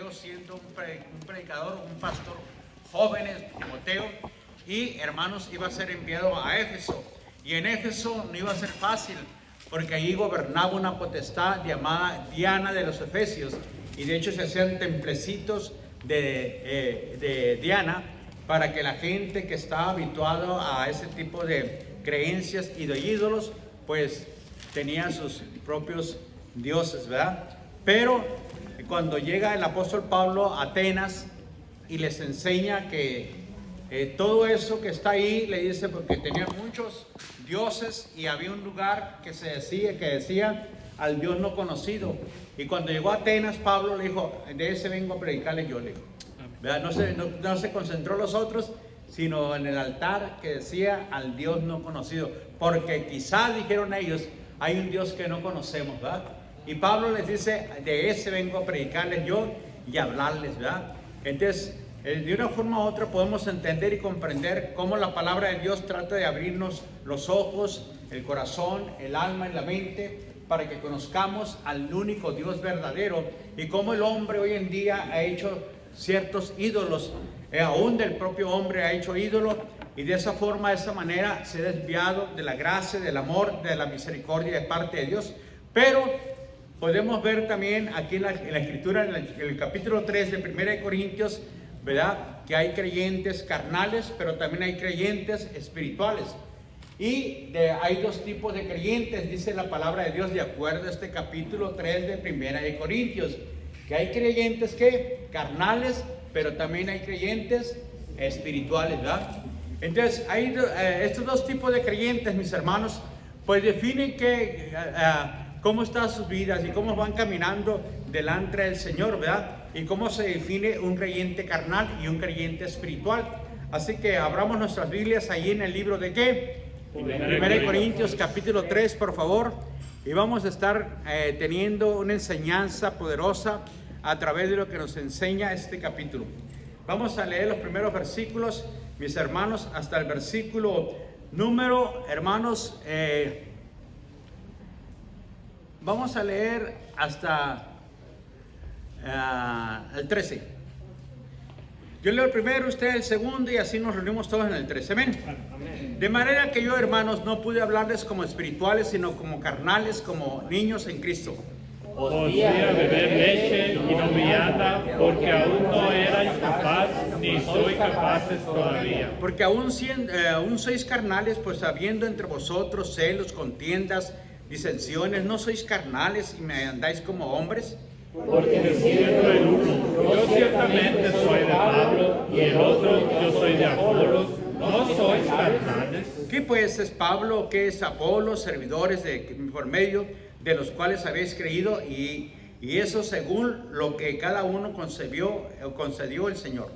Timoteo, siendo un predicador, un pastor joven, Timoteo, y hermanos, iba a ser enviado a Éfeso. Y en Éfeso no iba a ser fácil, porque allí gobernaba una potestad llamada Diana de los Efesios, y de hecho se hacían templecitos de Diana para que la gente que estaba habituado a ese tipo de creencias y de ídolos, pues tenía sus propios dioses, ¿verdad? Pero cuando llega el apóstol Pablo a Atenas y les enseña que todo eso que está ahí, le dice, porque tenía muchos dioses y había un lugar que decía al Dios no conocido. Y cuando llegó a Atenas, Pablo le dijo, de ese vengo a predicarles yo, le dijo. ¿Verdad? No se concentró en los otros, sino en el altar que decía al Dios no conocido. Porque quizás, dijeron ellos, hay un Dios que no conocemos, ¿verdad? Y Pablo les dice, de ese vengo a predicarles yo y a hablarles, ¿verdad? Entonces, de una forma u otra podemos entender y comprender cómo la palabra de Dios trata de abrirnos los ojos, el corazón, el alma y la mente para que conozcamos al único Dios verdadero, y cómo el hombre hoy en día ha hecho ciertos ídolos, aún del propio hombre ha hecho ídolos, y de esa forma, de esa manera se ha desviado de la gracia, del amor, de la misericordia de parte de Dios. Pero podemos ver también aquí en la Escritura, en el capítulo 3 de 1 Corintios, ¿verdad? Que hay creyentes carnales, pero también hay creyentes espirituales. Y hay dos tipos de creyentes, dice la palabra de Dios, de acuerdo a este capítulo 3 de 1 Corintios, que hay creyentes que carnales, pero también hay creyentes espirituales, ¿verdad? Entonces, hay estos dos tipos de creyentes, mis hermanos, pues definen cómo están sus vidas y cómo van caminando delante del Señor, ¿verdad? Y cómo se define un creyente carnal y un creyente espiritual. Así que abramos nuestras Biblias ahí en el libro de ¿qué? 1 Corintios capítulo 3, por favor. Y vamos a estar teniendo una enseñanza poderosa a través de lo que nos enseña este capítulo. Vamos a leer los primeros versículos, mis hermanos, hasta el versículo número, hermanos, vamos a leer hasta el 13. Yo leo el primero, usted el segundo, y así nos reunimos todos en el 13. Amén. De manera que yo, hermanos, no pude hablarles como espirituales, sino como carnales, como niños en Cristo. Podía beber leche y no vianda, porque aún no erais capaz, ni soy capaces todavía. Porque aún sois carnales, pues habiendo entre vosotros celos, contiendas, disensiones, ¿no sois carnales y me andáis como hombres? Porque diciendo el uno, yo ciertamente soy de Pablo, y el otro, yo soy de Apolos, ¿no sois carnales? ¿Qué pues es Pablo? ¿Qué es Apolo? Servidores por medio de los cuales habéis creído, y eso según lo que cada uno concedió el Señor.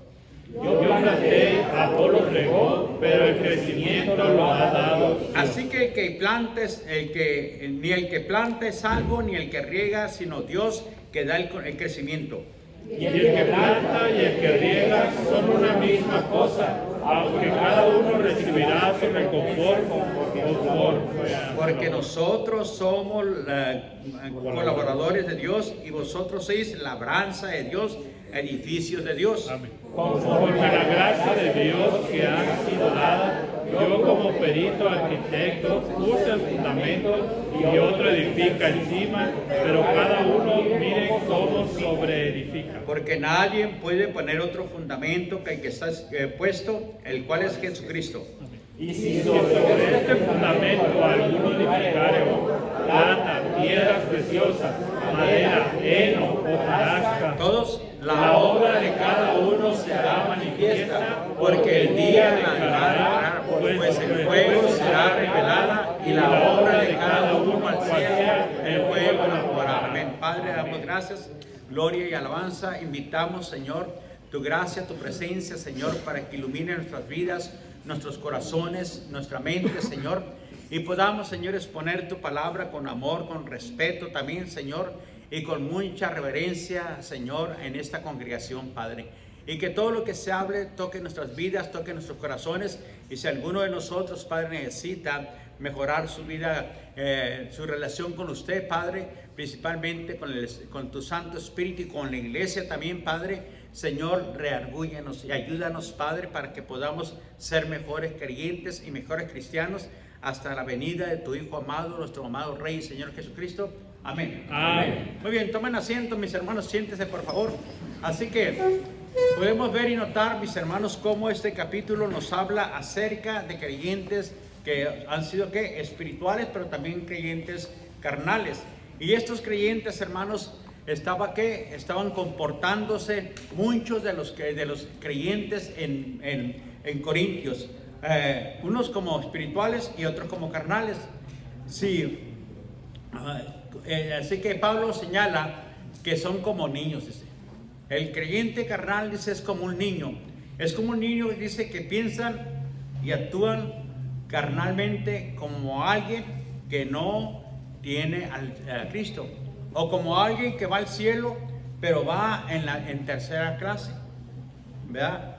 Yo planté, Apolo regó, pero el crecimiento lo ha dado Dios. Así que ni el que planta es algo, ni el que riega, sino Dios que da el crecimiento. Y el que planta y el que riega son una misma cosa, aunque cada uno recibirá su reconforto. Porque nosotros somos colaboradores de Dios, y vosotros sois labranza de Dios, edificios de Dios. Amén. Conforme a la gracia de Dios que ha sido dada, yo como perito arquitecto puse el fundamento y otro edifica encima, pero cada uno mire cómo sobreedifica. Porque nadie puede poner otro fundamento que el que está puesto, el cual es Jesucristo. Y si sobre este fundamento alguno edificare plata, piedras preciosas, madera, heno, hojarasca, Todos, la obra de cada uno será manifiesta, porque el día la declarará, pues el fuego será revelada, y la obra de cada uno al cielo, el fuego la probará. Amén. Padre, damos gracias, gloria y alabanza. Invitamos, Señor, tu gracia, tu presencia, Señor, para que ilumine nuestras vidas, nuestros corazones, nuestra mente, Señor, y podamos, Señor, exponer tu palabra con amor, con respeto también, Señor, y con mucha reverencia, Señor, en esta congregación, Padre. y que todo lo que se hable toque nuestras vidas, toque nuestros corazones. Y si alguno de nosotros, Padre, necesita mejorar su vida, su relación con usted, Padre, principalmente con tu Santo Espíritu y con la iglesia también, Padre, Señor, reargúyenos y ayúdanos, Padre, para que podamos ser mejores creyentes y mejores cristianos hasta la venida de tu Hijo amado, nuestro amado Rey y Señor Jesucristo. Amén. Amén. Muy bien, tomen asiento, mis hermanos, siéntense por favor. Así que podemos ver y notar, mis hermanos, cómo este capítulo nos habla acerca de creyentes que han sido ¿qué? Espirituales, pero también creyentes carnales. Y estos creyentes, hermanos, estaban comportándose muchos de los creyentes en Corintios, unos como espirituales y otros como carnales. Sí, así que Pablo señala que son como niños, dice. El creyente carnal, dice, es como un niño. Es como un niño, dice, que piensan y actúan carnalmente como alguien que no tiene a Cristo. O como alguien que va al cielo, pero va en tercera clase. ¿Verdad?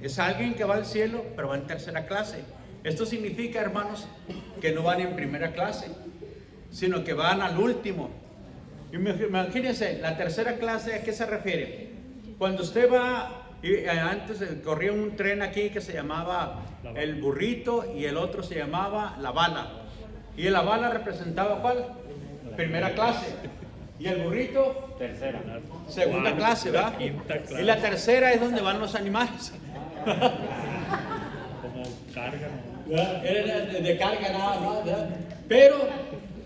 Es alguien que va al cielo, pero va en tercera clase. Esto significa, hermanos, que no van en primera clase, sino que van al último. Imagínense, la tercera clase, ¿a qué se refiere? Cuando usted va, antes corría un tren aquí que se llamaba el burrito y el otro se llamaba la bala. Y la bala representaba ¿cuál? Primera clase. Y el burrito, tercera. segunda clase, ¿verdad? Clase. Y la tercera es donde van los animales. Como carga. Era de carga nada más, ¿verdad? Pero,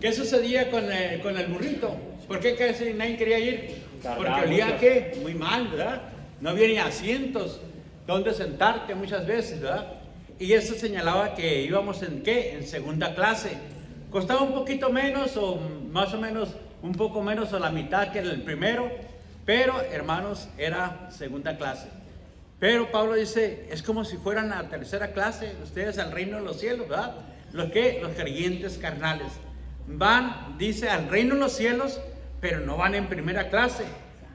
¿qué sucedía con el burrito? ¿Por qué casi nadie quería ir? Porque olía ¿qué? Muy mal, ¿verdad? No había ni asientos donde sentarte muchas veces, ¿verdad? Y eso señalaba que íbamos en ¿qué? En segunda clase. Costaba un poquito menos o más o menos un poco menos o la mitad que el primero, pero hermanos, era segunda clase. Pero Pablo dice, es como si fueran a tercera clase, ustedes al reino de los cielos, ¿verdad? Los creyentes carnales van, dice, al reino de los cielos, pero no van en primera clase.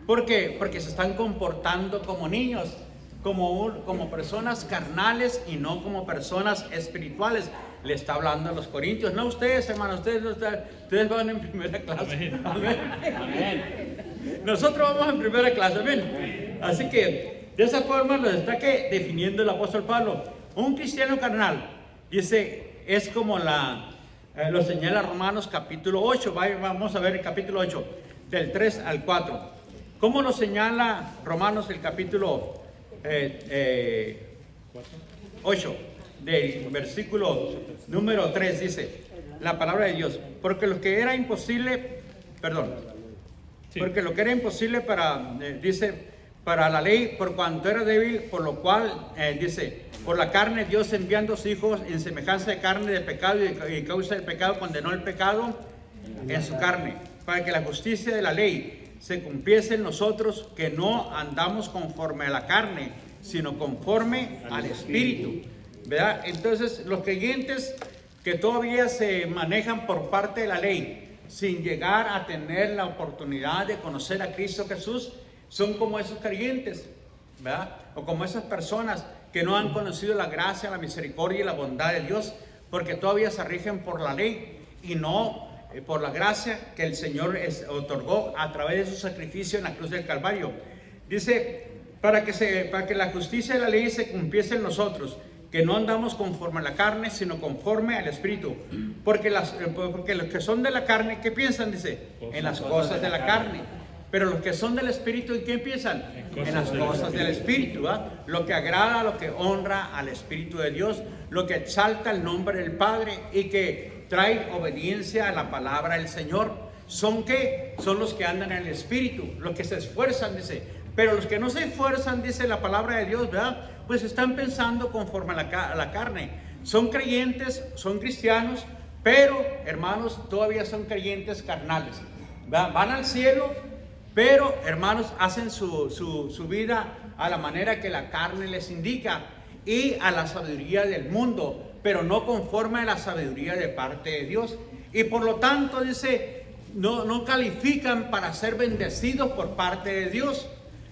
¿Por qué? Porque se están comportando como niños, como personas carnales y no como personas espirituales. Le está hablando a los corintios, no ustedes, hermanos, ustedes van en primera clase. Amén. Amén. Nosotros vamos en primera clase, amén. Así que de esa forma lo está definiendo el apóstol Pablo. Un cristiano carnal, dice, es como lo señala Romanos capítulo 8. Vamos a ver el capítulo 8, del 3 al 4. ¿Cómo lo señala Romanos el capítulo 8? Del versículo número 3 dice la palabra de Dios, porque lo que era imposible para la ley, por cuanto era débil, por lo cual dice, por la carne Dios enviando a sus hijos en semejanza de carne de pecado y causa del pecado condenó el pecado en su carne, para que la justicia de la ley se cumpliese en nosotros, que no andamos conforme a la carne, sino conforme al Espíritu. ¿Verdad? Entonces, los creyentes que todavía se manejan por parte de la ley, sin llegar a tener la oportunidad de conocer a Cristo Jesús, son como esos creyentes, ¿verdad? O como esas personas que no han conocido la gracia, la misericordia y la bondad de Dios, porque todavía se rigen por la ley y no por la gracia que el Señor otorgó a través de su sacrificio en la cruz del Calvario. Dice, para que la justicia de la ley se cumpliese en nosotros, que no andamos conforme a la carne, sino conforme al Espíritu. Porque los que son de la carne, ¿qué piensan? Dice, en las cosas de la carne. Pero los que son del Espíritu, ¿en qué piensan? En las cosas del Espíritu, ¿verdad? Lo que agrada, lo que honra al Espíritu de Dios, lo que exalta el nombre del Padre y que trae obediencia a la palabra del Señor. ¿Son qué? Son los que andan en el Espíritu, los que se esfuerzan, dice. Pero los que no se esfuerzan, dice la palabra de Dios, ¿verdad? Pues están pensando conforme a la carne. Son creyentes, son cristianos, pero, hermanos, todavía son creyentes carnales. ¿Verdad? Van al cielo, pero, hermanos, hacen su vida a la manera que la carne les indica y a la sabiduría del mundo, pero no conforme a la sabiduría de parte de Dios. Y por lo tanto, dice, no califican para ser bendecidos por parte de Dios.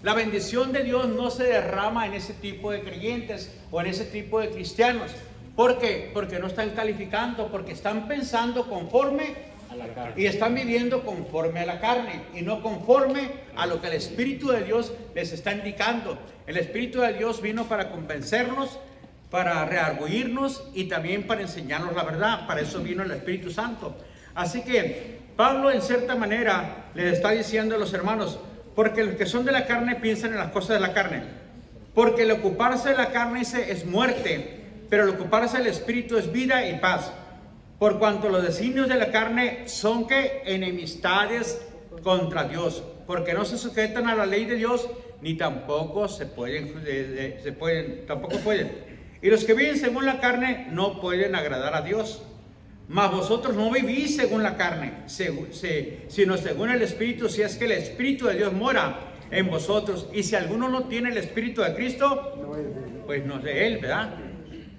La bendición de Dios no se derrama en ese tipo de creyentes o en ese tipo de cristianos. ¿Por qué? Porque no están calificando, porque están pensando conforme A la carne. y están viviendo conforme a la carne y no conforme a lo que el Espíritu de Dios les está indicando. El Espíritu de Dios vino para convencernos, para reargüirnos y también para enseñarnos la verdad. Para eso vino el Espíritu Santo. Así que Pablo en cierta manera les está diciendo a los hermanos, porque los que son de la carne piensan en las cosas de la carne. Porque el ocuparse de la carne es muerte, pero el ocuparse del Espíritu es vida y paz. Por cuanto los designios de la carne son que enemistades contra Dios, porque no se sujetan a la ley de Dios, ni tampoco tampoco pueden. Y los que viven según la carne no pueden agradar a Dios. Mas vosotros no vivís según la carne, sino según el Espíritu, si es que el Espíritu de Dios mora en vosotros. Y si alguno no tiene el Espíritu de Cristo, pues no es de él, ¿verdad?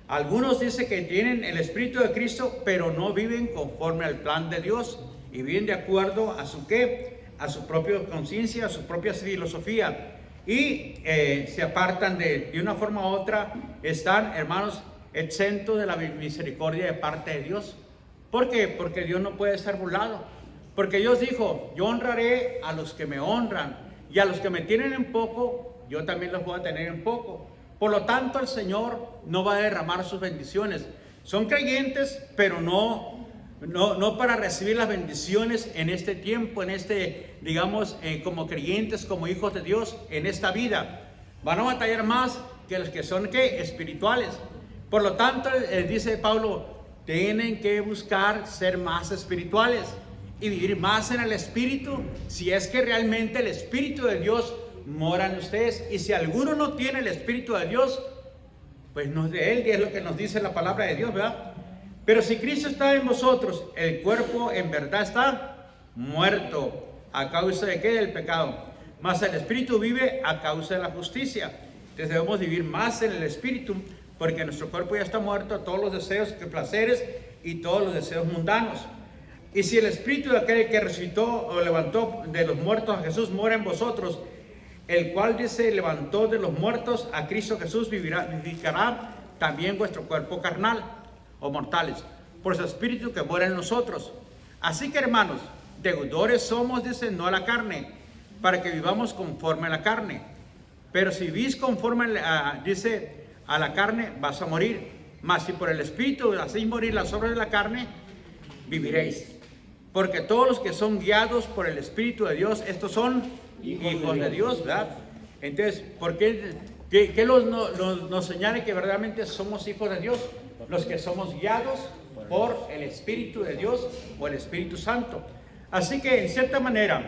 Algunos dicen que tienen el Espíritu de Cristo, pero no viven conforme al plan de Dios y viven de acuerdo a su ¿qué? A su propia conciencia, a su propia filosofía. Y se apartan de una forma u otra, están, hermanos, exentos de la misericordia de parte de Dios. ¿Por qué? Porque Dios no puede ser burlado. Porque Dios dijo, yo honraré a los que me honran, y a los que me tienen en poco, yo también los voy a tener en poco. Por lo tanto, el Señor no va a derramar sus bendiciones. Son creyentes, pero no para recibir las bendiciones en este tiempo, digamos, como creyentes, como hijos de Dios, en esta vida. Van a batallar más que los que son, ¿qué? Espirituales. Por lo tanto, dice Pablo, tienen que buscar ser más espirituales y vivir más en el Espíritu, si es que realmente el Espíritu de Dios mora en ustedes. Y si alguno no tiene el Espíritu de Dios, pues no es de él, y es lo que nos dice la palabra de Dios, ¿verdad? Pero si Cristo está en vosotros, el cuerpo en verdad está muerto. ¿A causa de qué? Del pecado. Mas el Espíritu vive a causa de la justicia. Entonces debemos vivir más en el Espíritu, porque nuestro cuerpo ya está muerto a todos los deseos, placeres y todos los deseos mundanos. Y si el Espíritu de aquel que resucitó o levantó de los muertos a Jesús mora en vosotros, el cual dice levantó de los muertos a Cristo Jesús, vivificará también vuestro cuerpo carnal o mortales, por su Espíritu que mora en nosotros. Así que, hermanos, deudores somos, dice, no a la carne, para que vivamos conforme a la carne. Pero si vivís conforme dice, a la carne, vas a morir. Mas si por el Espíritu hacéis morir las obras de la carne, viviréis. Porque todos los que son guiados por el Espíritu de Dios, estos son hijos de Dios, ¿verdad? Entonces, ¿por qué nos señala que verdaderamente somos hijos de Dios? Los que somos guiados por el Espíritu de Dios o el Espíritu Santo. Así que, en cierta manera,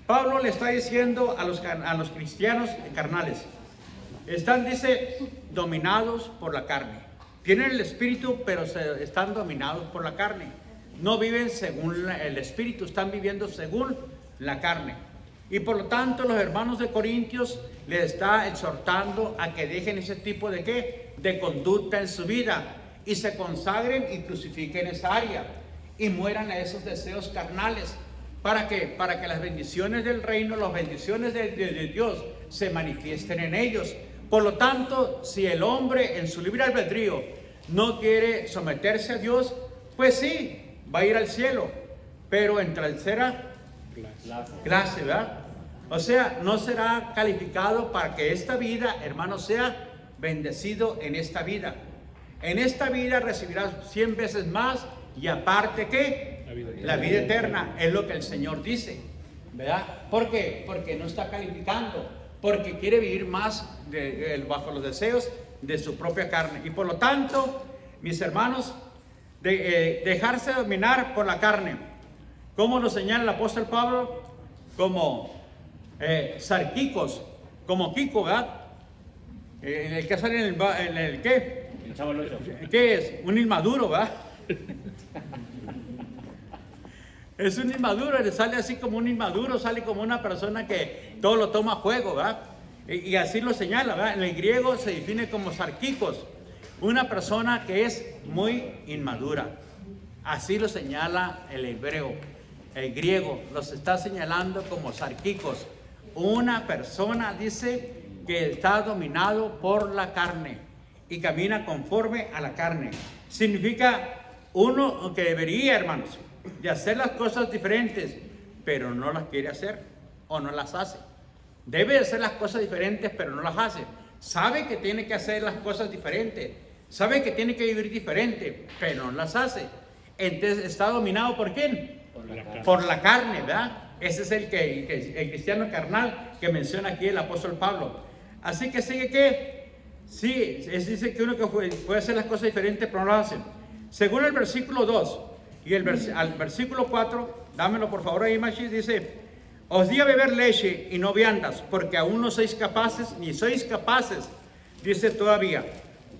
Pablo le está diciendo a los cristianos carnales, están, dice, dominados por la carne. Tienen el Espíritu, pero están dominados por la carne. No viven según el Espíritu, están viviendo según la carne. Y por lo tanto, los hermanos de Corintios les está exhortando a que dejen ese tipo de ¿qué? De conducta en su vida y se consagren y crucifiquen esa área y mueran a esos deseos carnales. ¿Para qué? Para que las bendiciones del reino, las bendiciones de Dios se manifiesten en ellos. Por lo tanto, si el hombre en su libre albedrío no quiere someterse a Dios, pues sí, va a ir al cielo, pero en tercera clase, ¿verdad? O sea, no será calificado para que esta vida, hermano, sea bendecido en esta vida. En esta vida recibirás 100 veces más y aparte, ¿qué? La vida eterna, es lo que el Señor dice, ¿verdad? ¿Por qué? Porque no está calificando, porque quiere vivir más bajo los deseos de su propia carne. Y por lo tanto, mis hermanos, dejarse dominar por la carne. ¿Cómo nos señala el apóstol Pablo? Como sarquicos, como Kiko, ¿verdad? El que sale en el ¿qué? El Chavo del Ocho. ¿Qué es? Un inmaduro, ¿verdad? Es un inmaduro, le sale así como un inmaduro, sale como una persona que todo lo toma a juego, ¿verdad? Y así lo señala, ¿verdad? En el griego se define como sarquicos, una persona que es muy inmadura. Así lo señala el hebreo. El griego los está señalando como sarquicos, una persona, dice, que está dominado por la carne y camina conforme a la carne. Significa uno que debería, hermanos, de hacer las cosas diferentes, pero no las quiere hacer o no las hace. Debe de hacer las cosas diferentes, pero no las hace. Sabe que tiene que hacer las cosas diferentes, sabe que tiene que vivir diferente, pero no las hace. Entonces está dominado ¿por quién? Por la carne, ¿verdad? Ese es el cristiano carnal que menciona aquí el apóstol Pablo. Así que sigue que, sí, dice que uno que puede hacer las cosas diferentes, pero no las hace. Según el versículo 2 y al versículo 4, dámelo por favor ahí, Machi, dice: os di a beber leche y no viandas, porque aún no sois capaces, ni sois capaces, dice todavía,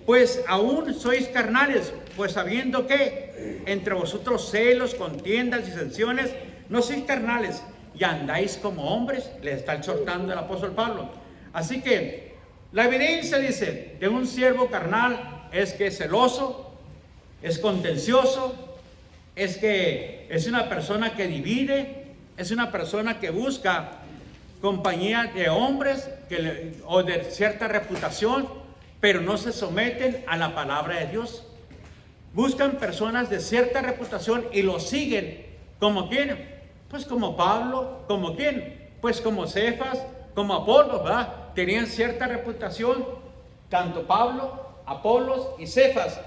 pues aún sois carnales, pues sabiendo que entre vosotros celos, contiendas, disensiones, no sois carnales y andáis como hombres, le está exhortando el apóstol Pablo. Así que la evidencia, dice, de un siervo carnal es que es celoso, es contencioso, es que es una persona que divide, es una persona que busca compañía de hombres o de cierta reputación, pero no se someten a la palabra de Dios. Buscan personas de cierta reputación y lo siguen como quién, pues como Pablo, como quién, pues como Cefas, como Apolos, ¿verdad? Tenían cierta reputación, tanto Pablo, Apolos y Cefas,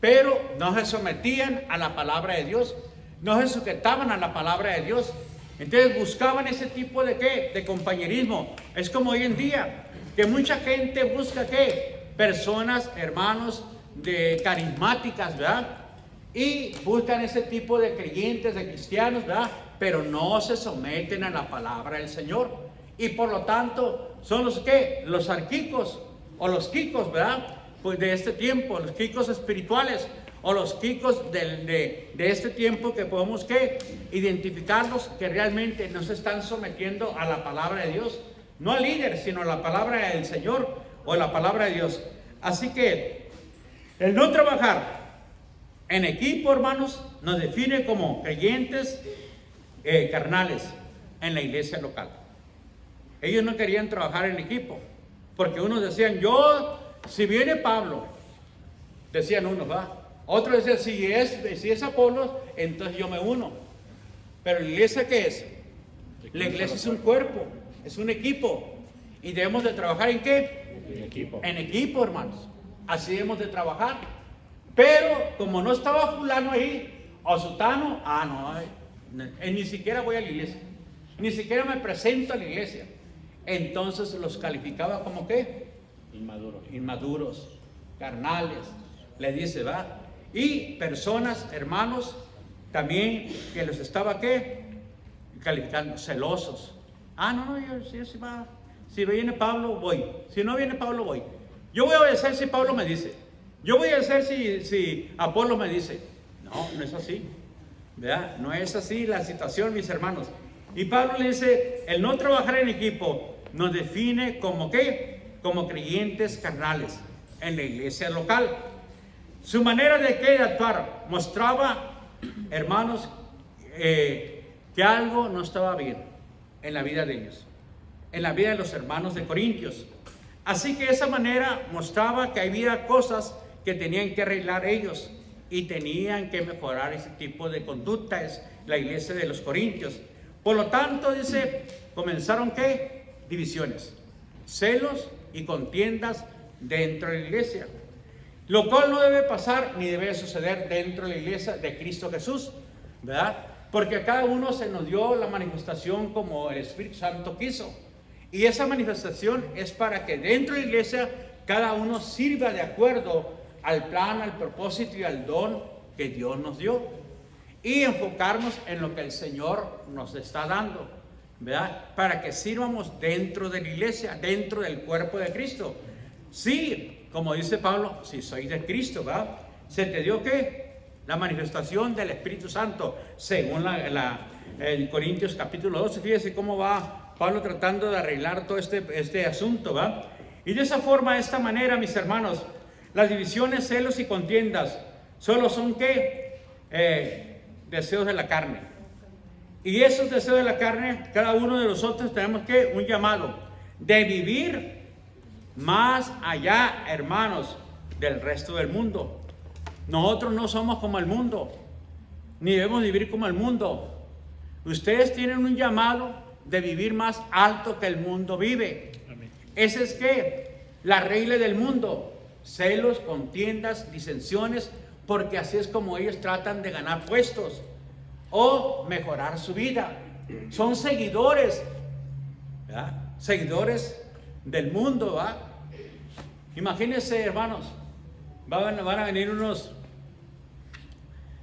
pero no se sometían a la palabra de Dios, no se sujetaban a la palabra de Dios. Entonces buscaban ese tipo de ¿qué? De compañerismo. Es como hoy en día, que mucha gente busca ¿qué? Personas, hermanos, de carismáticas, ¿verdad? Y buscan ese tipo de creyentes, de cristianos, ¿verdad? Pero no se someten a la palabra del Señor. Y por lo tanto, son los ¿qué? Los arquicos o los quicos, ¿verdad? Pues de este tiempo, los quicos espirituales o los quicos de este tiempo, que podemos ¿qué? Identificarlos, que realmente no se están sometiendo a la palabra de Dios, no al líder, sino a la palabra del Señor o a la palabra de Dios. Así que el no trabajar en equipo, hermanos, nos define como creyentes carnales en la iglesia local. Ellos no querían trabajar en equipo, porque unos decían, si viene Pablo, decían unos, ¿va? Otros decían, si es Apolos, entonces yo me uno. Pero la iglesia, ¿qué es? La iglesia es un cuerpo, es un equipo. Y debemos de trabajar ¿en qué? En equipo. En equipo, hermanos. Así debemos de trabajar. Pero como no estaba fulano ahí, o sutano, ni siquiera voy a la iglesia. Ni siquiera me presento a la iglesia. Entonces los calificaba como ¿qué? Inmaduros, carnales, le dice, ¿va? Y personas, hermanos, también que los estaba ¿qué? Calificando, celosos. Si viene Pablo, voy. Si no viene Pablo, voy. Yo voy a obedecer si Pablo me dice. Yo voy a hacer si Apolo me dice. No es así, ¿verdad? No es así la situación, mis hermanos. Y Pablo le dice, el no trabajar en equipo nos define como ¿qué? Como creyentes carnales en la iglesia local. Su manera de actuar mostraba, hermanos, que algo no estaba bien en la vida de ellos, en la vida de los hermanos de Corintios. Así que esa manera mostraba que había cosas que tenían que arreglar ellos y tenían que mejorar ese tipo de conducta, es la iglesia de los Corintios. Por lo tanto, dice, comenzaron ¿qué? Divisiones, celos y contiendas dentro de la iglesia, lo cual no debe pasar ni debe suceder dentro de la iglesia de Cristo Jesús, ¿verdad? Porque a cada uno se nos dio la manifestación como el Espíritu Santo quiso, y esa manifestación es para que dentro de la iglesia cada uno sirva de acuerdo al plan, al propósito y al don que Dios nos dio, y enfocarnos en lo que el Señor nos está dando, ¿verdad? Para que sirvamos dentro de la iglesia, dentro del cuerpo de Cristo. Sí, como dice Pablo, si sois de Cristo, ¿verdad? Se te dio ¿qué? La manifestación del Espíritu Santo, según en Corintios capítulo 12. Fíjese cómo va Pablo tratando de arreglar todo este asunto, ¿verdad? Y de esa forma, de esta manera, mis hermanos, las divisiones, celos y contiendas solo son ¿qué? Deseos de la carne. Y esos deseos de la carne, cada uno de nosotros tenemos que un llamado de vivir más allá, hermanos, del resto del mundo. Nosotros no somos como el mundo, ni debemos vivir como el mundo. Ustedes tienen un llamado de vivir más alto que el mundo vive. Amén. Ese es que la regla del mundo, celos, contiendas, disensiones, porque así es como ellos tratan de ganar puestos o mejorar su vida. Son seguidores, ¿verdad? Seguidores del mundo, ¿verdad? Imagínense, hermanos, van a venir unos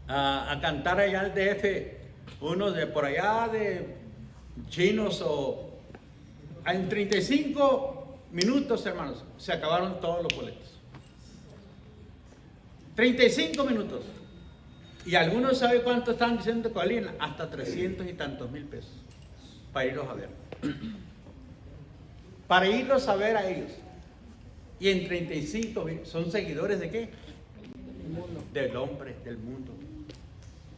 a cantar allá al DF, unos de por allá de chinos, o en 35 minutos, hermanos, se acabaron todos los boletos. 35 minutos. Y algunos saben cuánto están diciendo de Colina, hasta 300 y tantos mil pesos para irlos a ver. Para irlos a ver a ellos. Y en 35 son seguidores de qué? Del hombre, del mundo.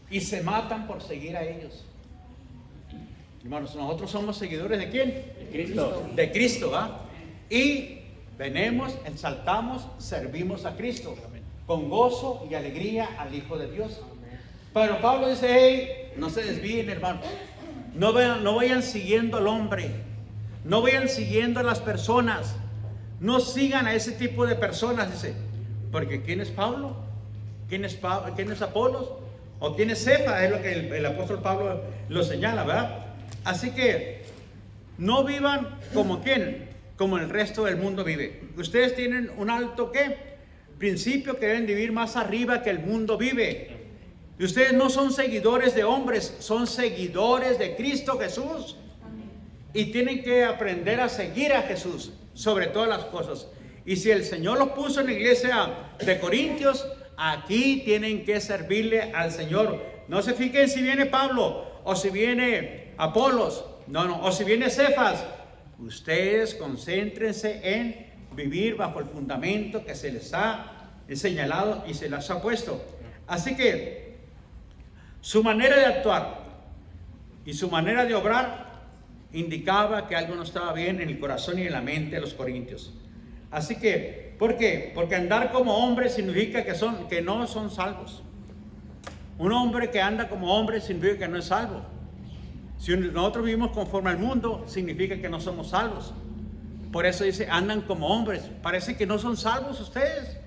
Y se matan por seguir a ellos. Hermanos, nosotros somos seguidores de quién? De Cristo. De Cristo, ¿va? Y venimos, exaltamos, servimos a Cristo con gozo y alegría al Hijo de Dios. Pero Pablo dice, hey, no se desvíen, hermanos. No vayan siguiendo al hombre. No vayan siguiendo a las personas. No sigan a ese tipo de personas, dice. Porque ¿quién es Pablo? ¿Quién es Apolos? ¿O quién es Cefas? Es lo que el apóstol Pablo lo señala, ¿verdad? Así que no vivan como ¿quién? Como el resto del mundo vive. Ustedes tienen un alto ¿qué? Principio que deben vivir más arriba que el mundo vive. Y ustedes no son seguidores de hombres, son seguidores de Cristo Jesús. Y tienen que aprender a seguir a Jesús sobre todas las cosas. Y si el Señor los puso en la iglesia de Corintios, aquí tienen que servirle al Señor. No se fijen si viene Pablo o si viene Apolos, no, o si viene Cefas. Ustedes concéntrense en vivir bajo el fundamento que se les ha señalado y se les ha puesto. Así que su manera de actuar y su manera de obrar indicaba que algo no estaba bien en el corazón y en la mente de los corintios. Así que, ¿por qué? Porque andar como hombre significa que no son salvos. Un hombre que anda como hombre significa que no es salvo. Si nosotros vivimos conforme al mundo, significa que no somos salvos. Por eso dice, andan como hombres. Parece que no son salvos ustedes.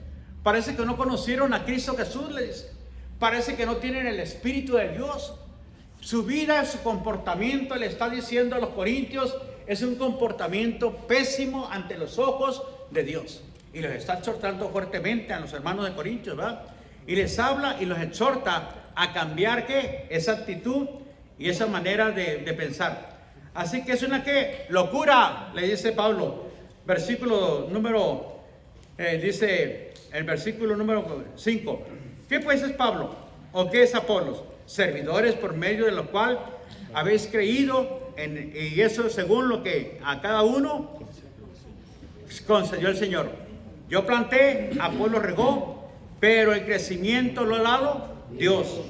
Parece que no conocieron a Cristo Jesús, les. Parece que no tienen el Espíritu de Dios. Su vida, su comportamiento, le está diciendo a los corintios, es un comportamiento pésimo ante los ojos de Dios. Y los está exhortando fuertemente a los hermanos de Corintios, ¿verdad? Y les habla y los exhorta a cambiar ¿qué? Esa actitud y esa manera de pensar. Así que es una ¿qué? Locura, le dice Pablo. Versículo número, dice el versículo número 5. ¿Qué pues es Pablo? ¿O qué es Apolos? Servidores por medio de lo cual habéis creído, y eso según lo que a cada uno concedió el Señor. Yo planté, Apolo regó, pero el crecimiento lo ha dado Dios.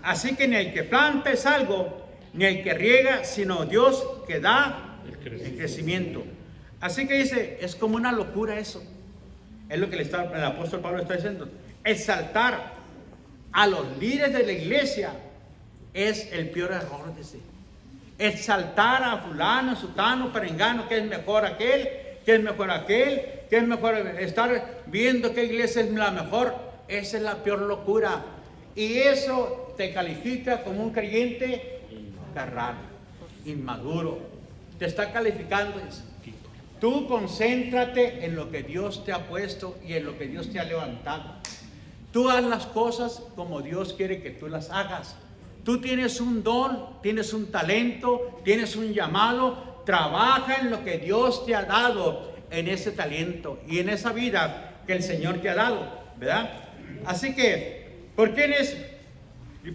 Así que ni el que planta es algo, ni el que riega, sino Dios que da el crecimiento. Así que dice, es como una locura eso. Es lo que el apóstol Pablo está diciendo. Exaltar a los líderes de la iglesia es el peor error, dice. Exaltar a fulano, sutano, perengano, que es mejor aquel, que es mejor aquel, que es mejor estar viendo qué iglesia es la mejor. Esa es la peor locura. Y eso te califica como un creyente carnal, inmaduro. Te está calificando. Tú concéntrate en lo que Dios te ha puesto y en lo que Dios te ha levantado. Tú haz las cosas como Dios quiere que tú las hagas. Tú tienes un don, tienes un talento, tienes un llamado. Trabaja en lo que Dios te ha dado, en ese talento y en esa vida que el Señor te ha dado, ¿verdad? Así que, ¿por quién es?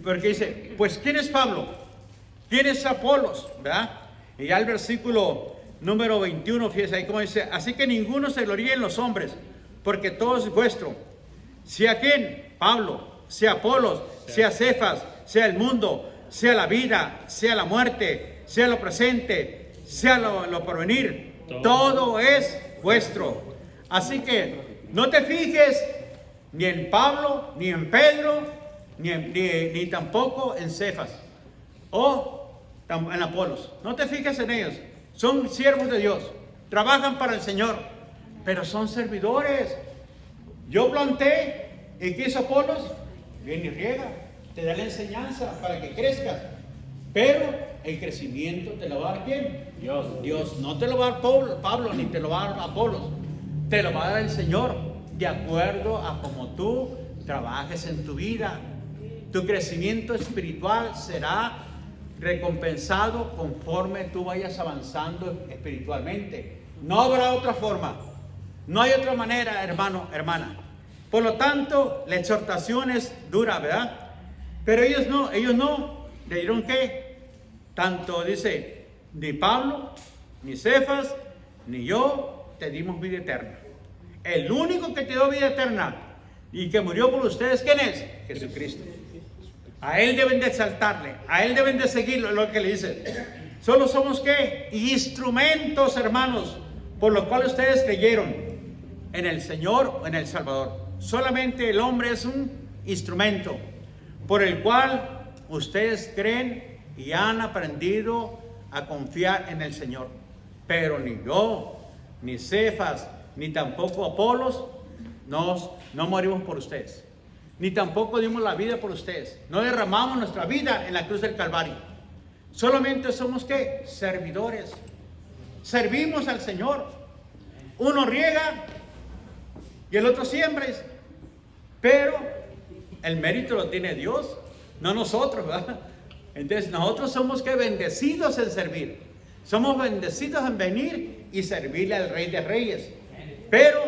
Porque dice, pues ¿quién es Pablo? ¿Quién es Apolos? ¿Verdad? Y ya el versículo número 21, fíjese ahí como dice, así que ninguno se gloríe en los hombres, porque todo es vuestro. Sea quien, Pablo, sea Apolos, sea Cefas, sea el mundo, sea la vida, sea la muerte, sea lo presente, sea lo porvenir. Todo es vuestro. Así que no te fijes ni en Pablo, ni en Pedro, ni tampoco en Cefas o en Apolos. No te fijes en ellos. Son siervos de Dios. Trabajan para el Señor, pero son servidores. Yo planté, ¿y qué hizo Apolos? Viene y riega, te da la enseñanza para que crezcas. Pero el crecimiento te lo va a dar ¿quién? Dios. No te lo va a dar Pablo, ni te lo va a dar Apolos. Te lo va a dar el Señor, de acuerdo a como tú trabajes en tu vida. Tu crecimiento espiritual será recompensado conforme tú vayas avanzando espiritualmente. No habrá otra forma. No hay otra manera, hermano, hermana. Por lo tanto, la exhortación es dura, ¿verdad? Pero ellos no. ¿Le dieron qué? Tanto dice, ni Pablo, ni Cefas, ni yo te dimos vida eterna. El único que te dio vida eterna y que murió por ustedes, ¿quién es? Jesucristo. A Él deben de exaltarle, a Él deben de seguirlo, es lo que le dice. Solo somos ¿qué? Instrumentos, hermanos, por lo cual ustedes creyeron en el Señor o en el Salvador. Solamente el hombre es un instrumento por el cual ustedes creen y han aprendido a confiar en el Señor. Pero ni yo, ni Cefas, ni tampoco Apolos, no morimos por ustedes. Ni tampoco dimos la vida por ustedes. No derramamos nuestra vida en la cruz del Calvario. Solamente somos ¿qué? Servidores. Servimos al Señor. Uno riega y el otro siembra. Pero el mérito lo tiene Dios, no nosotros, ¿verdad? Entonces nosotros somos que bendecidos en servir. Somos bendecidos en venir y servirle al Rey de Reyes. Pero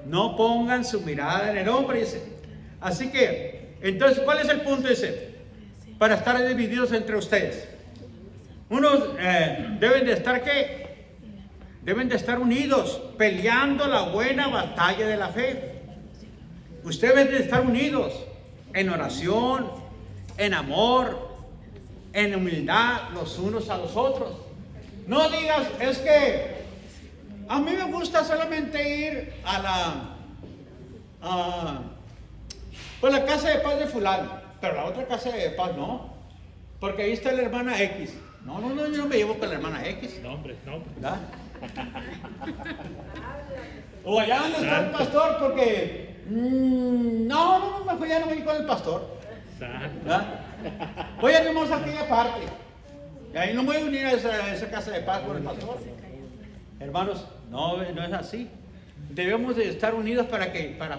no pongan su mirada en el hombre, dice. Así que, entonces, ¿cuál es el punto? Dice, para estar divididos entre ustedes. Unos deben de estar ¿qué? Deben de estar unidos, peleando la buena batalla de la fe. Ustedes deben de estar unidos en oración, en amor, en humildad los unos a los otros. No digas, es que a mí me gusta solamente ir a la casa de paz de fulano, pero la otra casa de paz no, porque ahí está la hermana X. No, yo no me llevo con la hermana X. No, hombre. ¿Verdad? O allá donde está el pastor, porque mejor ya no voy con el pastor. ¿Verdad? Voy a irnos a aquella parte. Y ahí no voy a unir a esa casa de paz con el pastor. Hermanos, no es así. Debemos de estar unidos para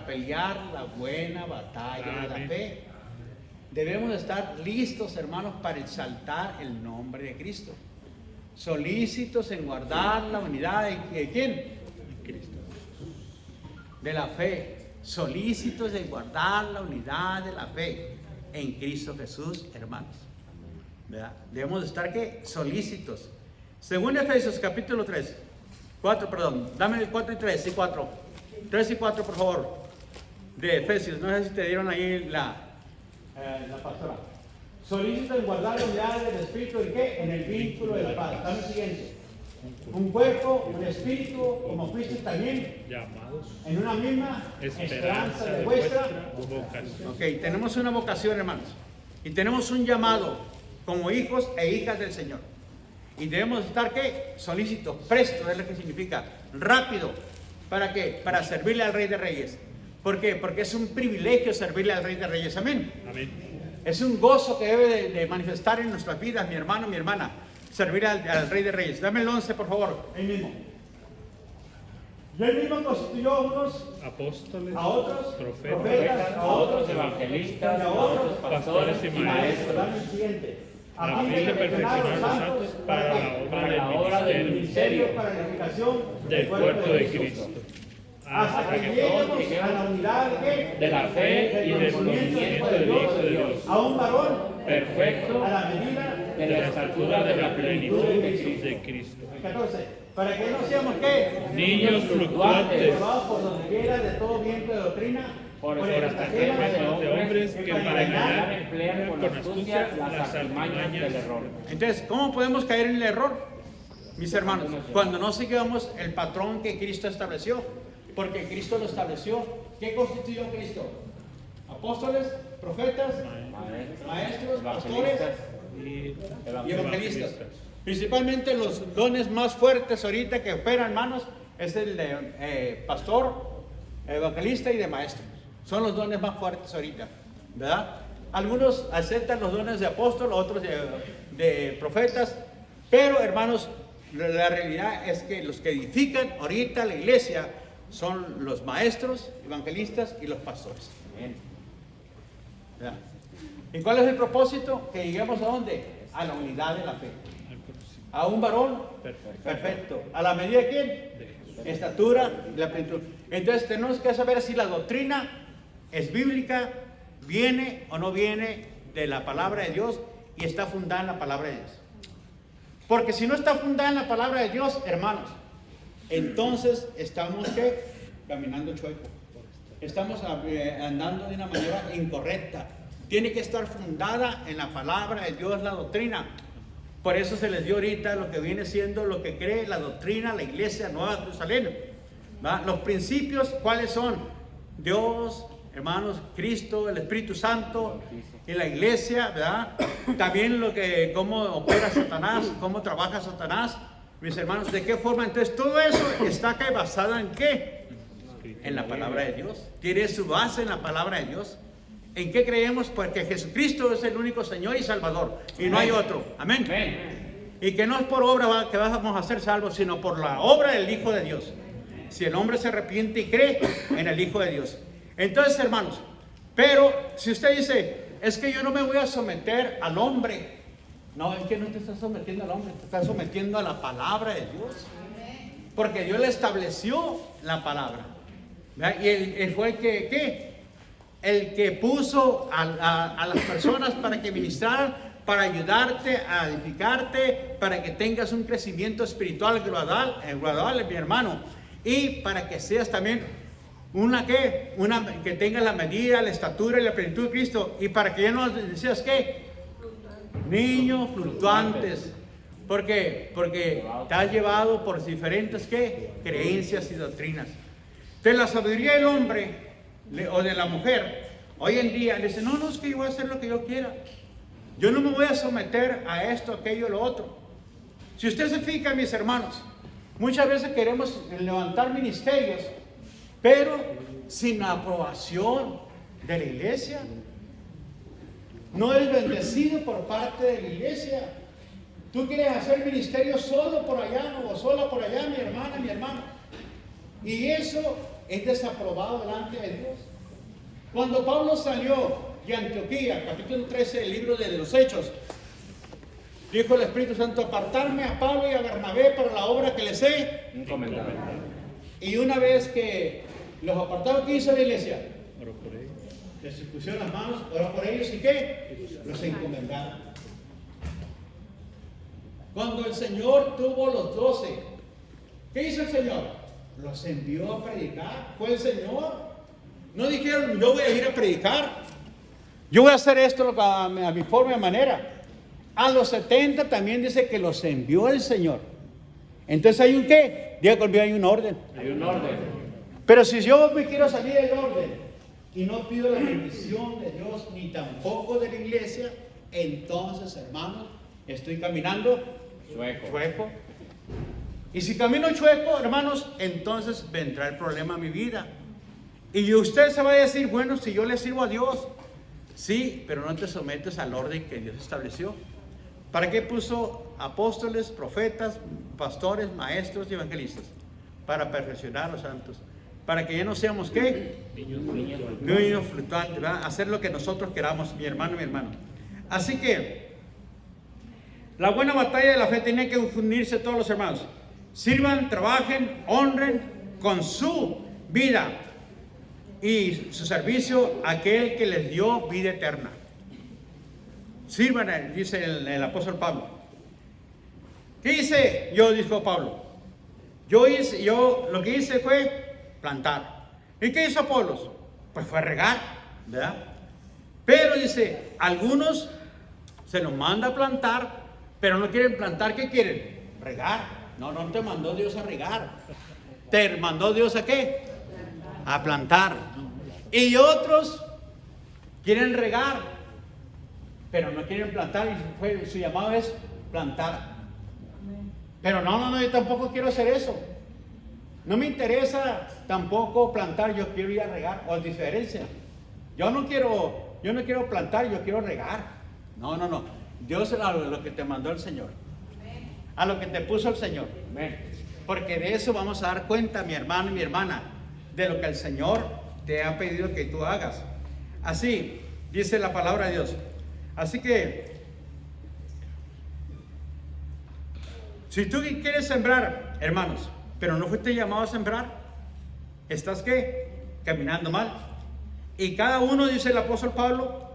pelear la buena batalla de la fe. Debemos de estar listos, hermanos, para exaltar el nombre de Cristo. Solícitos en guardar la unidad de ¿quién? De Cristo. De la fe. Solícitos en guardar la unidad de la fe en Cristo Jesús, hermanos. ¿Verdad? Debemos de estar ¿qué? Solícitos. Según Efesios capítulo 4, dame el 4 y 3, y 4. 3 y 4, por favor. De Efesios, no sé si te dieron ahí la pastora. Solícito en guardar la unidad del Espíritu, ¿en qué? En el vínculo de la paz. Dame el siguiente. Un cuerpo, un espíritu, como fuisteis también llamados en una misma esperanza de vuestra vocación. Ok, tenemos una vocación, hermanos, y tenemos un llamado como hijos e hijas del Señor. Y debemos estar ¿qué? Solícitos, prestos, es lo que significa, rápido. ¿Para qué? Para servirle al Rey de Reyes. ¿Por qué? Porque es un privilegio servirle al Rey de Reyes. Amén. Amén. Es un gozo que debe de manifestar en nuestras vidas, mi hermano, mi hermana. Servir al Rey de Reyes. Dame el 11, por favor. Él mismo. Y él mismo constituyó a unos apóstoles, a otros profetas, a otros evangelistas, a otros pastores y maestros. Dame el siguiente. A fin de perfeccionar a los santos para la obra del ministerio, para la edificación del cuerpo de Cristo. Hasta que lleguemos a la unidad de la fe y del conocimiento del Hijo de Dios, a un varón perfecto a la medida de la estatura de la plenitud de Cristo. 14. Para que no seamos ¿qué? Niños fluctuantes, Llevados por donde quiera de todo viento de doctrina, por estratagemas de hombres que para engañar emplean con astucia las artimañas del error. Entonces, ¿cómo podemos caer en el error, mis hermanos? Cuando no seguimos el patrón que Cristo estableció, porque Cristo lo estableció. ¿Qué constituyó Cristo? Apóstoles, profetas, maestros, pastores y evangelistas. Principalmente los dones más fuertes ahorita que operan, hermanos, es el de pastor, evangelista y de maestro. Son los dones más fuertes ahorita, ¿verdad? Algunos aceptan los dones de apóstol, otros de profetas, pero hermanos, la realidad es que los que edifican ahorita la iglesia son los maestros, evangelistas y los pastores. ¿Verdad? ¿Y cuál es el propósito? Que lleguemos a dónde? A la unidad de la fe. A un varón perfecto. ¿A la medida de quién? Estatura de la plenitud. Entonces tenemos que saber si la doctrina es bíblica, viene o no viene de la palabra de Dios y está fundada en la palabra de Dios. Porque si no está fundada en la palabra de Dios, hermanos, entonces estamos ¿qué? Caminando chueco. Estamos andando de una manera incorrecta. Tiene que estar fundada en la palabra de Dios la doctrina. Por eso se les dio ahorita lo que viene siendo lo que cree la doctrina, la iglesia Nueva Jerusalén. ¿Va? Los principios, ¿cuáles son? Dios, hermanos, Cristo, el Espíritu Santo y la iglesia, ¿verdad? También cómo opera Satanás, cómo trabaja Satanás, mis hermanos, de qué forma. Entonces todo eso está acá basado en ¿qué? En la palabra de Dios. Tiene su base en la palabra de Dios. ¿En qué creemos? Porque Jesucristo es el único Señor y Salvador y no hay otro. Amén. Y que no es por obra que vamos a ser salvos, sino por la obra del Hijo de Dios. Si el hombre se arrepiente y cree en el Hijo de Dios. Entonces, hermanos, pero si usted dice, es que yo no me voy a someter al hombre. No, es que no te estás sometiendo al hombre, te estás sometiendo a la palabra de Dios. Porque Dios le estableció la palabra. ¿Verdad? Y él fue el que, ¿qué? El que puso a las personas para que ministraran, para ayudarte a edificarte, para que tengas un crecimiento espiritual gradual, mi hermano, y para que seas también que tengas la medida, la estatura y la plenitud de Cristo, y para que ya no decías ¿qué? Niños fluctuantes. ¿Por qué? Porque te has llevado por diferentes ¿qué? Creencias y doctrinas. De la sabiduría del hombre o de la mujer, hoy en día dice, no, es que yo voy a hacer lo que yo quiera. Yo no me voy a someter a esto, aquello, lo otro. Si usted se fija, mis hermanos, muchas veces queremos levantar ministerios, pero sin la aprobación de la iglesia. No eres bendecido por parte de la iglesia. Tú quieres hacer ministerio solo por allá o sola por allá, mi hermana, mi hermano. Y eso es desaprobado delante de Dios. Cuando Pablo salió de Antioquía, capítulo 13 del libro de los Hechos, dijo el Espíritu Santo, apartarme a Pablo y a Bernabé para la obra que les he encomendado. Y una vez que los apartaron, ¿qué hizo la iglesia? Oró por ellos. Les pusieron las manos, oró por ellos y ¿qué? Los encomendaron. Cuando el Señor tuvo los 12, ¿qué hizo el Señor? Los envió a predicar. Fue el Señor. No dijeron, yo voy a ir a predicar. Yo voy a hacer esto a mi forma y manera. A los 70 también dice que los envió el Señor. Entonces hay un ¿qué? Diga conmigo, hay un orden. Hay un orden. Pero si yo me quiero salir del orden y no pido la bendición de Dios ni tampoco de la iglesia, entonces, hermanos, estoy caminando chueco. Y si camino chueco, hermanos, entonces vendrá el problema a mi vida. Y usted se va a decir, bueno, si yo le sirvo a Dios, sí, pero no te sometes al orden que Dios estableció. ¿Para qué puso apóstoles, profetas, pastores, maestros y evangelistas? Para perfeccionar a los santos. Para que ya no seamos, ¿qué? Niños fluctuantes, ¿verdad? Hacer lo que nosotros queramos, mi hermano, mi hermano. Así que, la buena batalla de la fe tiene que unirse todos los hermanos. Sirvan, trabajen, honren con su vida y su servicio a aquel que les dio vida eterna. Sirvan, dice el apóstol Pablo. ¿Qué hice yo? Dijo Pablo. Yo lo que hice fue plantar. ¿Y qué hizo Apolos? pues fue a regar, ¿verdad? Pero dice, algunos se los manda a plantar, pero no quieren plantar, ¿qué quieren? Regar. No, no te mandó Dios a regar. Te mandó Dios a ¿qué? A plantar. Y otros quieren regar, pero no quieren plantar, y su llamado es plantar. Pero no, yo tampoco quiero hacer eso. No me interesa tampoco plantar, yo quiero ir a regar. O diferencia. Yo no quiero plantar, yo quiero regar. No. Dios es lo que te mandó el Señor. A lo que te puso el Señor. Porque de eso vamos a dar cuenta, mi hermano y mi hermana, de lo que el Señor te ha pedido que tú hagas. Así dice la palabra de Dios. Así que, si tú quieres sembrar, hermanos, pero no fuiste llamado a sembrar, ¿estás qué? Caminando mal. Y cada uno, dice el apóstol Pablo,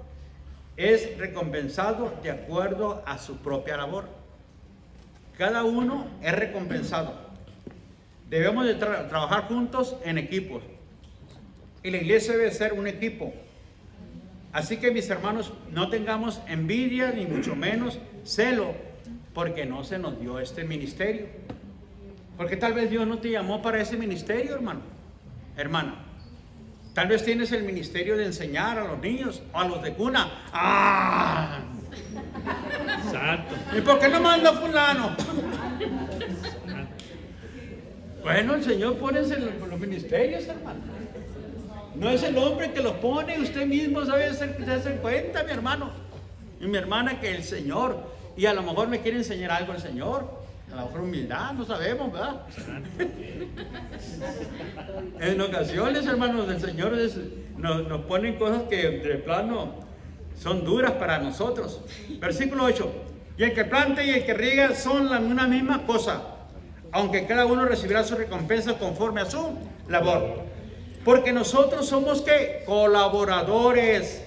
es recompensado de acuerdo a su propia labor. Cada uno es recompensado. Debemos de trabajar juntos en equipos. Y la iglesia debe ser un equipo. Así que, mis hermanos, no tengamos envidia, ni mucho menos celo, porque no se nos dio este ministerio. Porque tal vez Dios no te llamó para ese ministerio, hermano, hermana. Tal vez tienes el ministerio de enseñar a los niños o a los de cuna. ¡Ah! Santo. ¿Y por qué no manda a fulano? Bueno, el Señor pone los ministerios, hermano. No es el hombre que los pone, usted mismo sabe hacer cuenta, mi hermano y mi hermana, que el Señor, y a lo mejor me quiere enseñar algo el Señor, a lo mejor humildad, no sabemos, ¿verdad? En ocasiones, hermanos, el Señor nos pone cosas que de plano son duras para nosotros. Versículo 8: y el que planta y el que riega son una misma cosa, aunque cada uno recibirá su recompensa conforme a su labor. Porque nosotros somos ¿qué? Colaboradores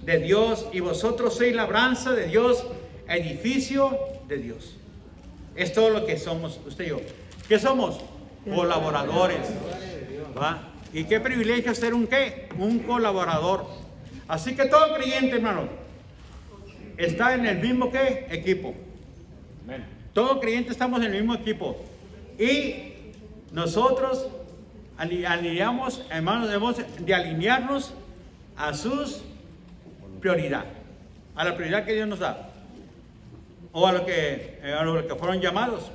de Dios, y vosotros sois labranza de Dios, edificio de Dios. Es todo lo que somos usted y yo. ¿Qué somos? Colaboradores. ¿Va? Y qué privilegio ser un ¿qué? Un colaborador. Así que todo creyente, hermano, está en el mismo ¿qué? Equipo. Todo creyente estamos en el mismo equipo. Y nosotros alineamos, hermanos, debemos de alinearnos a sus prioridades, a la prioridad que Dios nos da, o a lo que fueron llamados.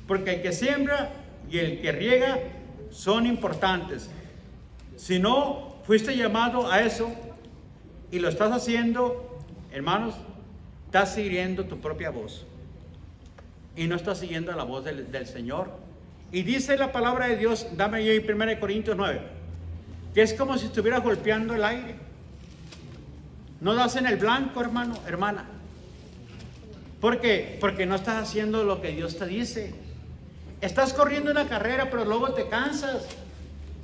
Porque el que siembra y el que riega son importantes. Si no fuiste llamado a eso y lo estás haciendo, hermanos, estás siguiendo tu propia voz y no estás siguiendo la voz del Señor. Y dice la palabra de Dios, dame ahí 1 Corintios 9, que es como si estuvieras golpeando el aire. No das en el blanco, hermano, hermana. ¿Por qué? Porque no estás haciendo lo que Dios te dice. Estás corriendo una carrera, pero luego te cansas.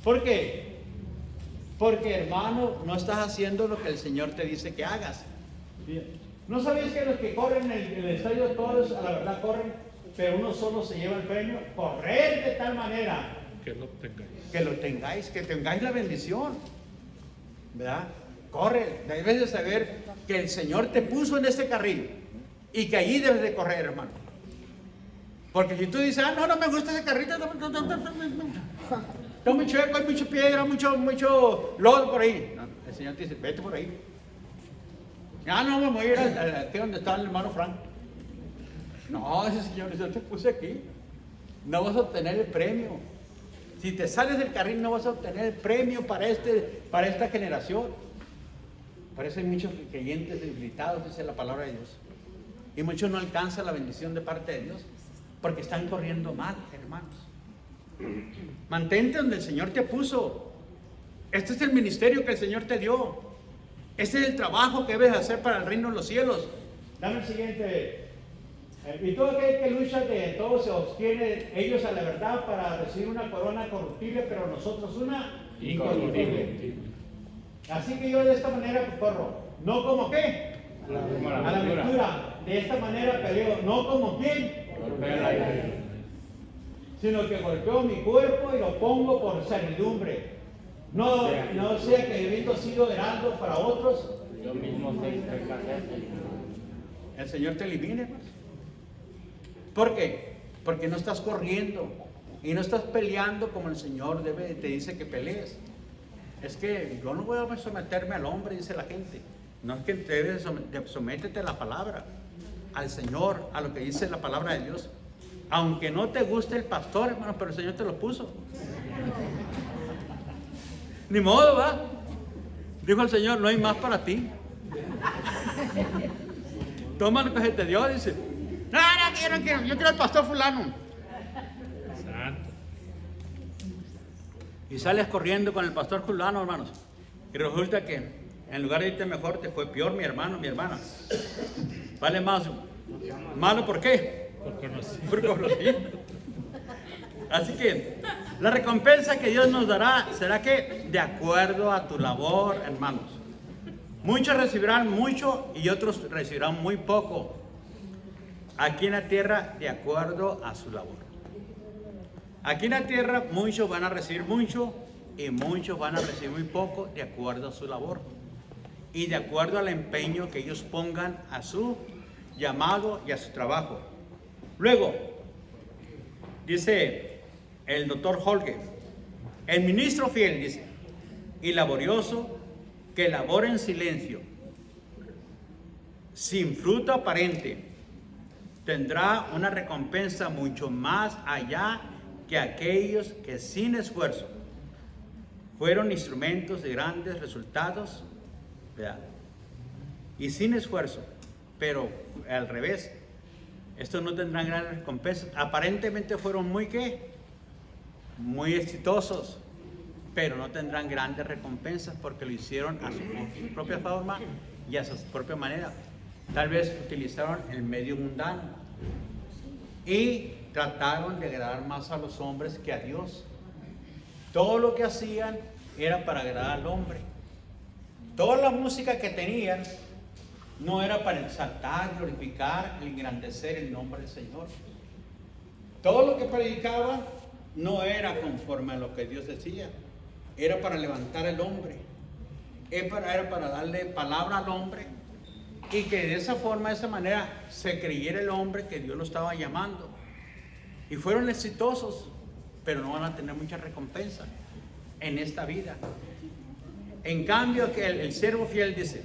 ¿Por qué? Porque, hermano, no estás haciendo lo que el Señor te dice que hagas. ¿No sabías que los que corren el estadio, todos a la verdad corren, pero uno solo se lleva el premio? Correr de tal manera que tengáis la bendición, ¿verdad? Corre, debes de saber que el Señor te puso en este carril y que allí debes de correr, hermano. Porque si tú dices, no me gusta ese carrito, está muy chueco, hay mucha piedra, mucho lodo por ahí. No, el Señor te dice, vete por ahí. No, me voy a ir aquí donde está el hermano Frank. No, ese Señor, yo te puse aquí. No vas a obtener el premio. Si te sales del carril, no vas a obtener el premio para esta generación. Por eso hay muchos creyentes debilitados, dice la palabra de Dios. Y muchos no alcanzan la bendición de parte de Dios, porque están corriendo mal, hermanos. Mantente donde el Señor te puso. Este es el ministerio que el Señor te dio. Este es el trabajo que debes hacer para el reino de los cielos. Dame el siguiente. Y todo aquel que lucha de todo se obtiene ellos a la verdad para recibir una corona corruptible, pero nosotros una incorruptible. Así que yo de esta manera corro, no como qué, a la lectura. De esta manera peleo, no como quién, sino que golpeo mi cuerpo y lo pongo por servidumbre. No sea que habiendo sido heraldo para otros, yo mismo sé que el Señor te elimine, hermanos. ¿Por qué? Porque no estás corriendo y no estás peleando como el Señor te dice que pelees. Es que yo no voy a someterme al hombre, dice la gente. No es que debes sométete a la palabra, al Señor, a lo que dice la palabra de Dios. Aunque no te guste el pastor, hermano, pero el Señor te lo puso. Ni modo, va. Dijo el Señor, no hay más para ti. Toma lo que se te dio, dice. No, yo no quiero, yo quiero al pastor fulano. Santo. Y sales corriendo con el pastor fulano, hermanos. Y resulta que en lugar de irte mejor, te fue peor, mi hermano, mi hermana. Vale más. ¿Malo por qué? Por conocido. Así que la recompensa que Dios nos dará será que de acuerdo a tu labor, hermanos. Muchos recibirán mucho y otros recibirán muy poco. Aquí en la tierra, de acuerdo a su labor. Aquí en la tierra, muchos van a recibir mucho y muchos van a recibir muy poco, de acuerdo a su labor. Y de acuerdo al empeño que ellos pongan a su llamado y a su trabajo. Luego, dice el doctor Holger, el ministro fiel, dice, y laborioso, que labora en silencio, sin fruto aparente, tendrá una recompensa mucho más allá que aquellos que sin esfuerzo fueron instrumentos de grandes resultados, ¿verdad? Y sin esfuerzo, pero al revés, estos no tendrán grandes recompensas. Aparentemente fueron muy exitosos, pero no tendrán grandes recompensas porque lo hicieron a su propia forma y a su propia manera. Tal vez utilizaron el medio mundano y trataron de agradar más a los hombres que a Dios. Todo lo que hacían era para agradar al hombre. Toda la música que tenían no era para exaltar, glorificar, engrandecer el nombre del Señor. Todo lo que predicaban no era conforme a lo que Dios decía. Era para levantar al hombre. Era para darle palabra al hombre. Y que de esa forma, de esa manera, se creyera el hombre que Dios lo estaba llamando. Y fueron exitosos, pero no van a tener mucha recompensa en esta vida. En cambio, que el siervo fiel dice,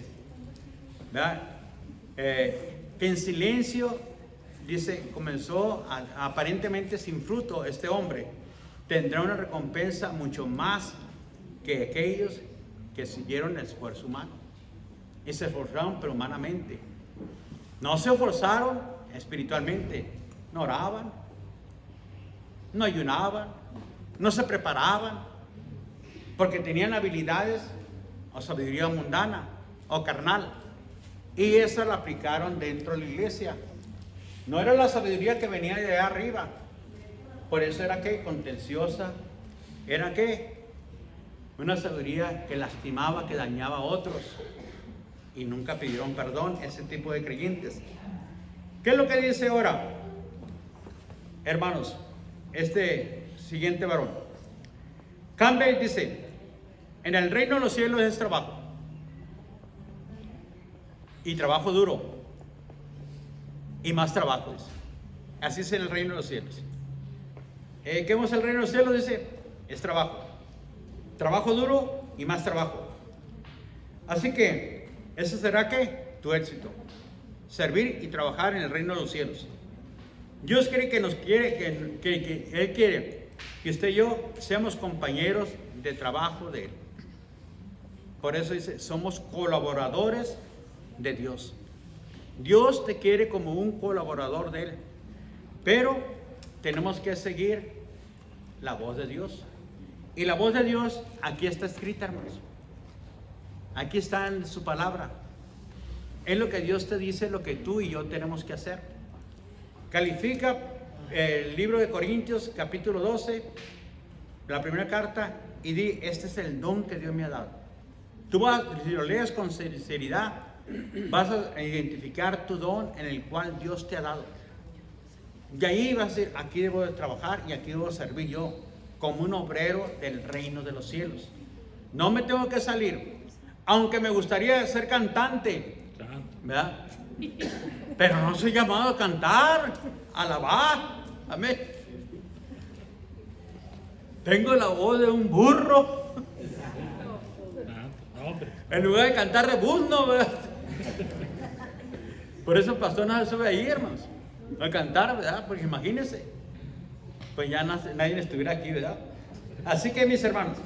¿verdad? Que en silencio, dice, comenzó aparentemente sin fruto este hombre, tendrá una recompensa mucho más que aquellos que siguieron el esfuerzo humano y se esforzaron, pero humanamente. No se esforzaron espiritualmente, no oraban, no ayunaban, no se preparaban, porque tenían habilidades o sabiduría mundana o carnal, y esa la aplicaron dentro de la iglesia. No era la sabiduría que venía de allá arriba, por eso era que contenciosa, era que una sabiduría que lastimaba, que dañaba a otros, y nunca pidieron perdón, ese tipo de creyentes. ¿Qué es lo que dice ahora, hermanos? Este siguiente varón, Campbell dice, en el reino de los cielos es trabajo, y trabajo duro, y más trabajo, dice. Así es en el reino de los cielos. ¿Qué es el reino de los cielos? Dice, es trabajo, trabajo duro y más trabajo. Así que ese será ¿qué? Tu éxito, servir y trabajar en el reino de los cielos. Dios quiere que nos quiere, que Él quiere que usted y yo seamos compañeros de trabajo de Él. Por eso dice, somos colaboradores de Dios. Dios te quiere como un colaborador de Él, pero tenemos que seguir la voz de Dios. Y la voz de Dios aquí está escrita, hermanos. Aquí está en su palabra. Es lo que Dios te dice, lo que tú y yo tenemos que hacer. Califica el libro de Corintios, capítulo 12, la primera carta, y di, este es el don que Dios me ha dado. Tú vas, si lo lees con sinceridad, vas a identificar tu don en el cual Dios te ha dado. Y ahí vas a decir, aquí debo de trabajar y aquí debo de servir yo como un obrero del reino de los cielos. No me tengo que salir. Aunque me gustaría ser cantante, ¿verdad? Pero no soy llamado a cantar, a alabar. Amén. Tengo la voz de un burro. En lugar de cantar rebuzno, ¿verdad? Por eso el pastor no se sube ahí, hermanos, a cantar, ¿verdad? Porque imagínense, pues ya nadie estuviera aquí, ¿verdad? Así que, mis hermanos,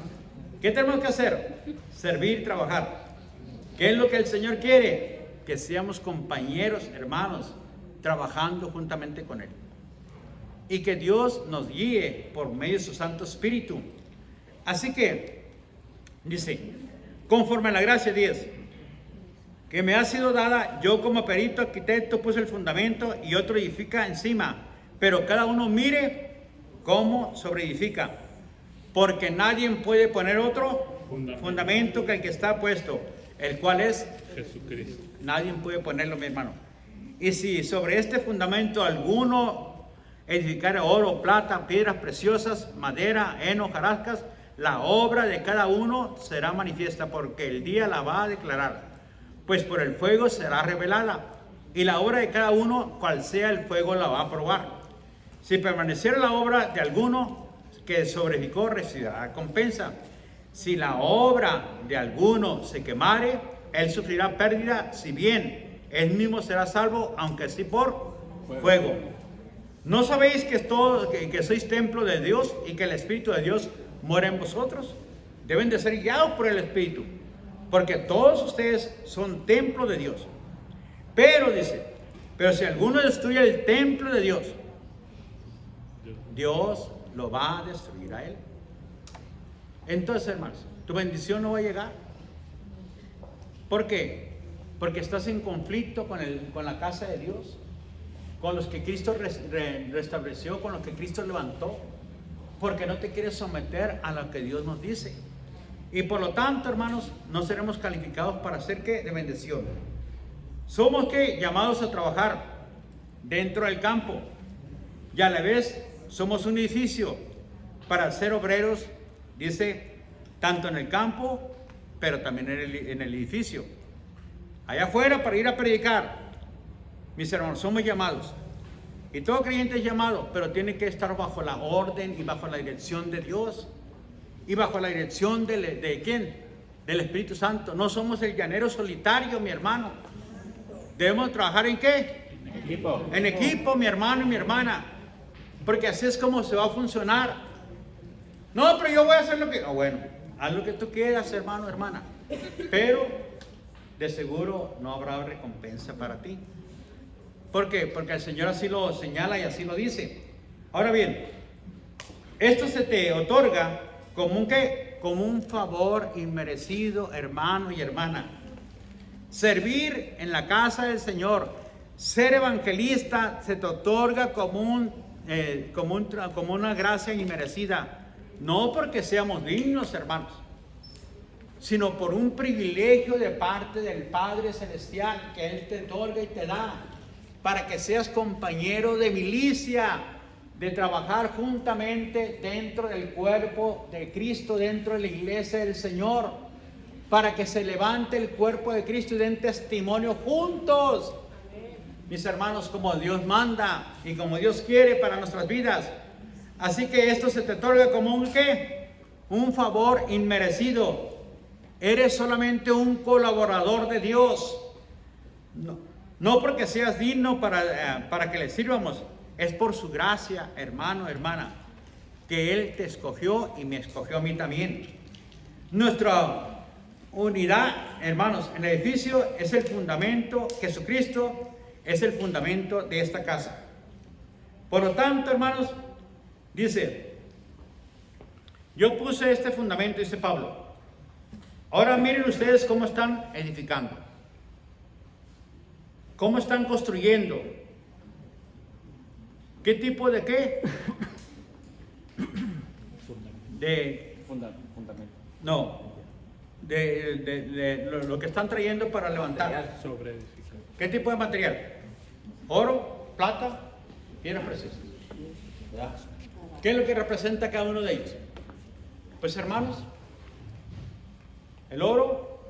¿qué tenemos que hacer? Servir, trabajar. ¿Qué es lo que el Señor quiere? Que seamos compañeros, hermanos, trabajando juntamente con Él. Y que Dios nos guíe por medio de su Santo Espíritu. Así que, dice, conforme a la gracia 10, que me ha sido dada, yo como perito arquitecto puse el fundamento y otro edifica encima, pero cada uno mire cómo sobreedifica, porque nadie puede poner otro fundamento que el que está puesto, el cual es Jesucristo. Nadie puede ponerlo, mi hermano. Y si sobre este fundamento alguno edificare oro, plata, piedras preciosas, madera, heno, hojarascas, la obra de cada uno será manifiesta, porque el día la va a declarar, pues por el fuego será revelada, y la obra de cada uno, cual sea el fuego, la va a probar. Si permaneciera la obra de alguno que sobreedificó, recibirá recompensa. Si la obra de alguno se quemare, él sufrirá pérdida, si bien él mismo será salvo, aunque sí por fuego. ¿No sabéis que sois templo de Dios y que el Espíritu de Dios mora en vosotros? Deben de ser guiados por el Espíritu, porque todos ustedes son templo de Dios. Pero dice, pero si alguno destruye el templo de Dios, Dios lo va a destruir a él. Entonces, hermanos, tu bendición no va a llegar. ¿Por qué? Porque estás en conflicto con la casa de Dios, con los que Cristo restableció, con los que Cristo levantó, porque no te quieres someter a lo que Dios nos dice. Y por lo tanto, hermanos, no seremos calificados para ser ¿qué? De bendición. Somos ¿qué? Llamados a trabajar dentro del campo, y a la vez somos un edificio para ser obreros, dice, tanto en el campo, pero también en el edificio. Allá afuera para ir a predicar. Mis hermanos, somos llamados. Y todo creyente es llamado, pero tiene que estar bajo la orden y bajo la dirección de Dios. Y bajo la dirección de ¿quién? Del Espíritu Santo. No somos el llanero solitario, mi hermano. Debemos trabajar ¿en qué? En equipo, mi hermano y mi hermana. Porque así es como se va a funcionar. No, pero yo voy a hacer lo que... bueno, haz lo que tú quieras, hermano, hermana. Pero de seguro no habrá recompensa para ti. ¿Por qué? Porque el Señor así lo señala y así lo dice. Ahora bien, esto se te otorga como un ¿qué? Como un favor inmerecido, hermano y hermana. Servir en la casa del Señor, ser evangelista, se te otorga como una gracia inmerecida. No porque seamos dignos, hermanos, sino por un privilegio de parte del Padre Celestial que Él te otorga y te da, para que seas compañero de milicia, de trabajar juntamente dentro del cuerpo de Cristo, dentro de la iglesia del Señor, para que se levante el cuerpo de Cristo y den testimonio juntos, mis hermanos, como Dios manda y como Dios quiere para nuestras vidas. Así que esto se te otorga como un ¿qué? Un favor inmerecido. Eres solamente un colaborador de Dios. No porque seas digno para que le sirvamos. Es por su gracia, hermano, hermana, que Él te escogió y me escogió a mí también. Nuestra unidad, hermanos, en el edificio es el fundamento. Jesucristo es el fundamento de esta casa. Por lo tanto, hermanos, dice, yo puse este fundamento, dice Pablo. Ahora miren ustedes cómo están edificando. ¿Cómo están construyendo? ¿Qué tipo de qué? Fundamento. No, de lo que están trayendo para levantar. ¿Qué tipo de material? Oro, plata, piedras preciosas. ¿Qué es lo que representa cada uno de ellos? Pues hermanos, El oro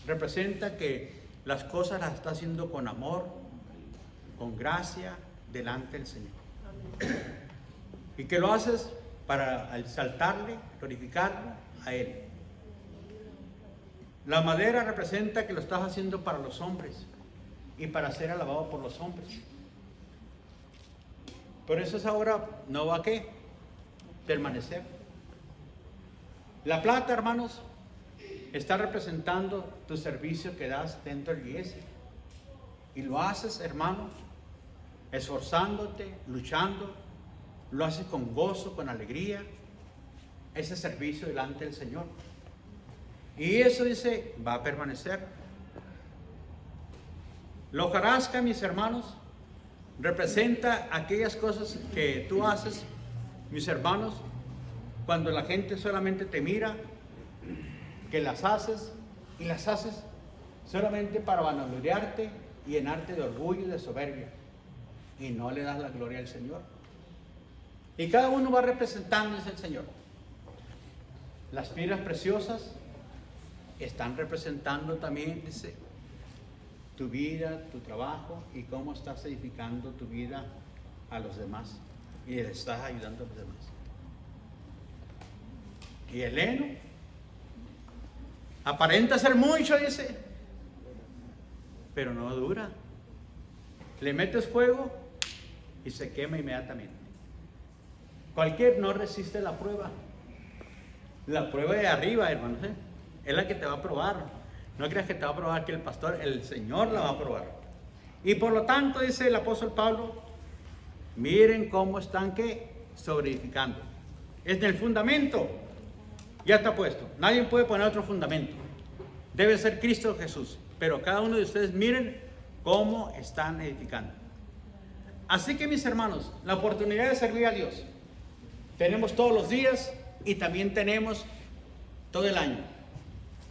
representa que las cosas las está haciendo con amor, con gracia, delante del Señor. Y que lo haces para exaltarle, glorificarlo a Él. La madera representa que lo estás haciendo para los hombres y para ser alabado por los hombres. Por eso esa obra no va a ¿qué? Permanecer. La plata, hermanos, está representando tu servicio que das dentro de la iglesia. Y lo haces, hermano, esforzándote, luchando, lo haces con gozo, con alegría, ese servicio delante del Señor. Y eso dice, va a permanecer. La hojarasca, mis hermanos, representa aquellas cosas que tú haces, mis hermanos, cuando la gente solamente te mira, que las haces y las haces solamente para vanagloriarte y llenarte de orgullo y de soberbia, y no le das la gloria al Señor. Y cada uno va representándose al Señor. Las piedras preciosas están representando también, dice, tu vida, tu trabajo y cómo estás edificando tu vida a los demás y le estás ayudando a los demás. Y el heno aparenta ser mucho, dice, pero no dura. Le metes fuego y se quema inmediatamente. Cualquier no resiste la prueba. La prueba de arriba, hermanos, es la que te va a probar. No creas que te va a probar que el pastor, el Señor la va a probar. Y por lo tanto, dice el apóstol Pablo, miren cómo están sobreedificando. Es del fundamento, ya está puesto. Nadie puede poner otro fundamento. Debe ser Cristo Jesús. Pero cada uno de ustedes miren cómo están edificando. Así que, mis hermanos, la oportunidad de servir a Dios tenemos todos los días y también tenemos todo el año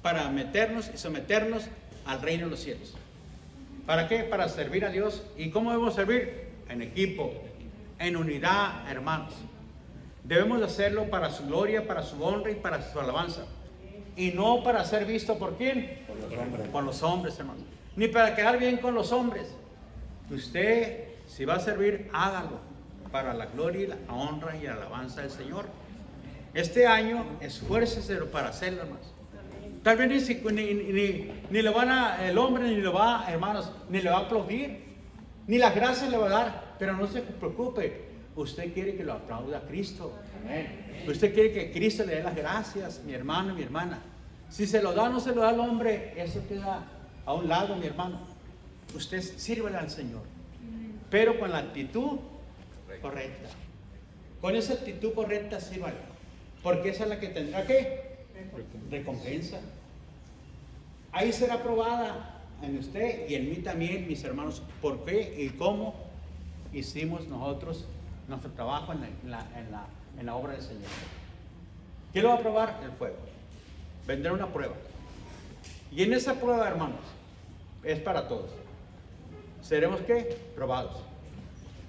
para meternos y someternos al reino de los cielos. ¿Para qué? Para servir a Dios. ¿Y cómo debemos servir? En equipo, en unidad, hermanos. Debemos de hacerlo para su gloria, para su honra y para su alabanza. Y no para ser visto por ¿quién? Por los hombres. Por los hombres, hermanos. Ni para quedar bien con los hombres. Usted, si va a servir, hágalo para la gloria y la honra y la alabanza del Señor. Este año, esfuércese para hacerlo, hermanos. Tal vez ni le van a, el hombre ni lo va, hermanos, ni le va a aplaudir, ni las gracias le va a dar, pero no se preocupe. Usted quiere que lo aplauda a Cristo. Usted quiere que Cristo le dé las gracias, mi hermano y mi hermana. Si se lo da o no se lo da al hombre, eso queda a un lado, mi hermano. Usted sírvele al Señor, pero con la actitud correcta. Con esa actitud correcta, sírvale, porque esa es la que tendrá ¿qué? Recompensa. Ahí será probada en usted y en mí también, mis hermanos, por qué y cómo hicimos nosotros nuestro trabajo en la obra del Señor. ¿Qué lo va a probar? El fuego. Vendrá una prueba. Y en esa prueba, hermanos, es para todos. Seremos ¿qué? Probados.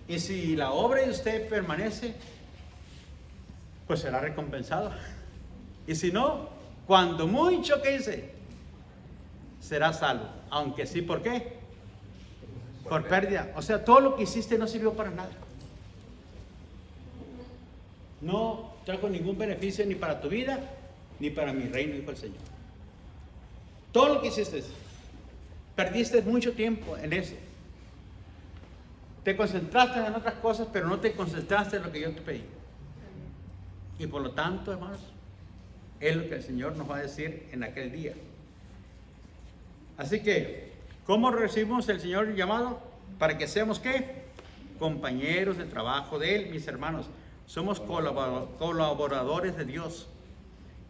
Y si la obra de usted permanece, pues será recompensado. Y si no, cuando mucho que dice, será salvo. Aunque sí, ¿por qué? Por pérdida. O sea, todo lo que hiciste no sirvió para nada. No trajo ningún beneficio ni para tu vida, ni para mi reino, dijo el Señor. Todo lo que hiciste, perdiste mucho tiempo en eso. Te concentraste en otras cosas, pero no te concentraste en lo que yo te pedí. Y por lo tanto, hermanos, es lo que el Señor nos va a decir en aquel día. Así que, ¿cómo recibimos el Señor llamado? Para que seamos ¿qué? Compañeros de trabajo de Él, mis hermanos. Somos colaboradores de Dios.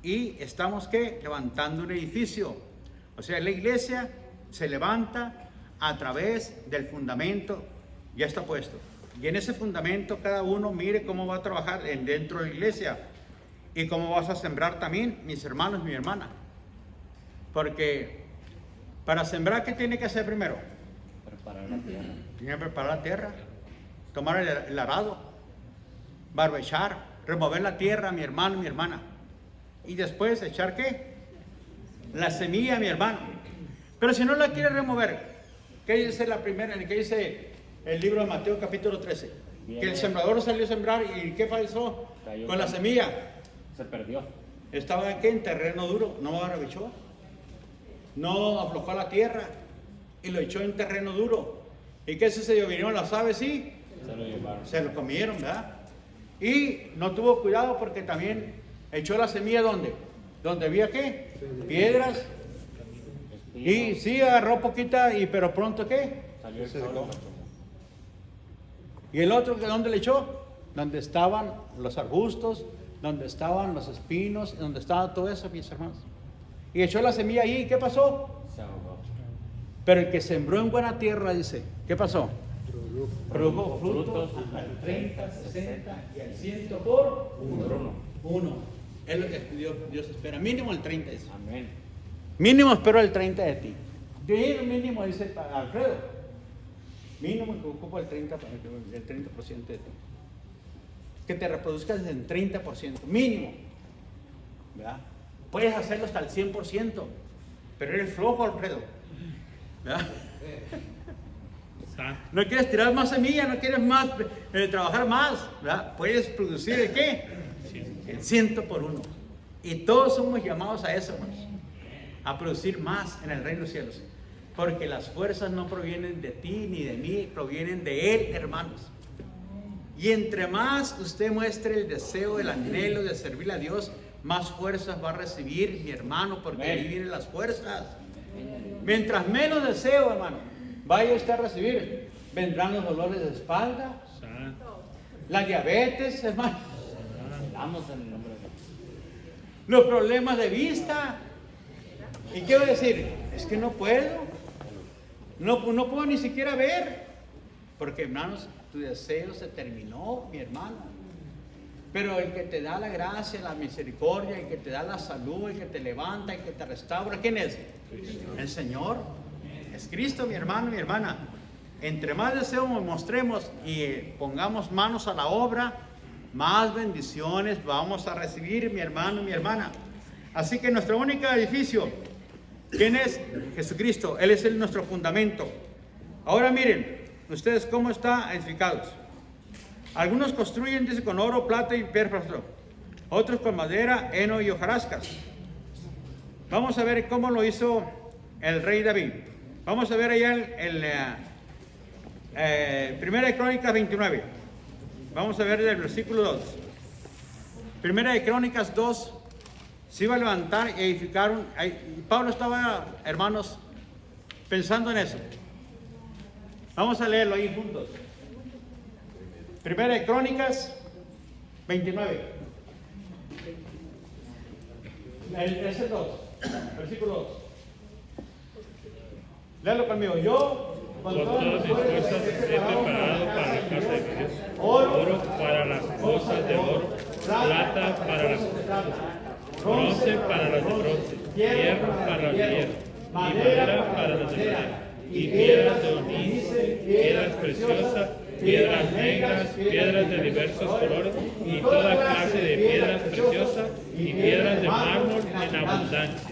Y estamos ¿qué? Levantando un edificio. O sea, la iglesia se levanta a través del fundamento. Ya está puesto. Y en ese fundamento cada uno mire cómo va a trabajar dentro de la iglesia. Y cómo vas a sembrar también, mis hermanos, mi hermana. Porque para sembrar, ¿qué tiene que hacer primero? Preparar la tierra. Tiene que preparar la tierra. Tomar el arado. Barbechar. Remover la tierra, mi hermano, mi hermana. Y después echar ¿qué? la semilla, mi hermano. Pero si no la quiere remover, ¿qué dice la primera? ¿Qué dice el libro de Mateo capítulo 13? Que el sembrador salió a sembrar y ¿qué pasó con la semilla? Se perdió. Estaba aquí en terreno duro, no arrabechó, no aflojó la tierra y lo echó en terreno duro. ¿Y qué sucedió? Vinieron las aves y Se lo llevaron. se lo comieron, ¿verdad? Y no tuvo cuidado porque también echó la semilla ¿dónde? ¿Dónde había qué? Piedras. Y sí agarró poquita, pero pronto ¿qué? Salió el Se sol. secó. ¿Y el otro dónde le echó? Donde estaban los arbustos, donde estaban los espinos, donde estaba todo eso, mis hermanos. Y echó la semilla ahí, ¿y qué pasó? Se ahogó. Pero el que sembró en buena tierra, dice, ¿qué pasó? Produjo frutos Frutos. al 30, 60 y al 100 por uno. Es lo que Dios espera, mínimo el 30 dice. Amén. Mínimo espero el 30 de ti. Mínimo dice Alfredo. Mínimo que ocupa el 30% de ti. Que te reproduzcas en 30%, mínimo. ¿Verdad? Puedes hacerlo hasta el 100%, pero eres flojo, Alfredo. ¿Verdad? No quieres tirar más semilla, no quieres más trabajar más, ¿verdad? Puedes producir el qué? El 100 por uno. Y todos somos llamados a eso, hermanos, a producir más en el reino de los cielos, porque las fuerzas no provienen de ti ni de mí, provienen de Él, hermanos. Y entre más usted muestre el deseo, el anhelo de servirle a Dios, más fuerzas va a recibir, mi hermano, porque ahí vienen las fuerzas. Mientras menos deseo, hermano, vaya usted a recibir, vendrán los dolores de espalda, la diabetes, hermano, Damos en el nombre de Dios. los problemas de vista. ¿Y qué voy a decir? Es que no puedo, no puedo ni siquiera ver, porque hermanos, tu deseo se terminó, mi hermano. Pero el que te da la gracia, la misericordia, el que te da la salud, el que te levanta, el que te restaura, ¿quién es? El Señor. Es Cristo, mi hermano, mi hermana. Entre más deseo mostremos y pongamos manos a la obra, más bendiciones vamos a recibir, mi hermano, mi hermana. Así que nuestro único edificio, ¿quién es? Jesucristo. Él es nuestro fundamento. Ahora miren, ustedes cómo están edificados. Algunos construyen, dice, con oro, plata y piedra, otros con madera, heno y hojarascas. Vamos a ver cómo lo hizo el rey David. Vamos a ver allá Primera de Crónicas 29. Vamos a ver el versículo 2. Primera de Crónicas 2. Se iba a levantar y edificaron. Pablo estaba, hermanos, pensando en eso. Vamos a leerlo ahí juntos. Primera de Crónicas 29. Es el 2, versículo 2. Léalo conmigo. Yo, Con todas mis fuerzas he preparado para la casa de Dios oro para las cosas de oro, plata para las bronce para las de bronce, hierro para las de hierro, y madera para las de madera, y piedras de onice, piedras preciosas, piedras negras, piedras de diversos colores, y toda clase de piedras preciosas, y piedras de mármol en abundancia.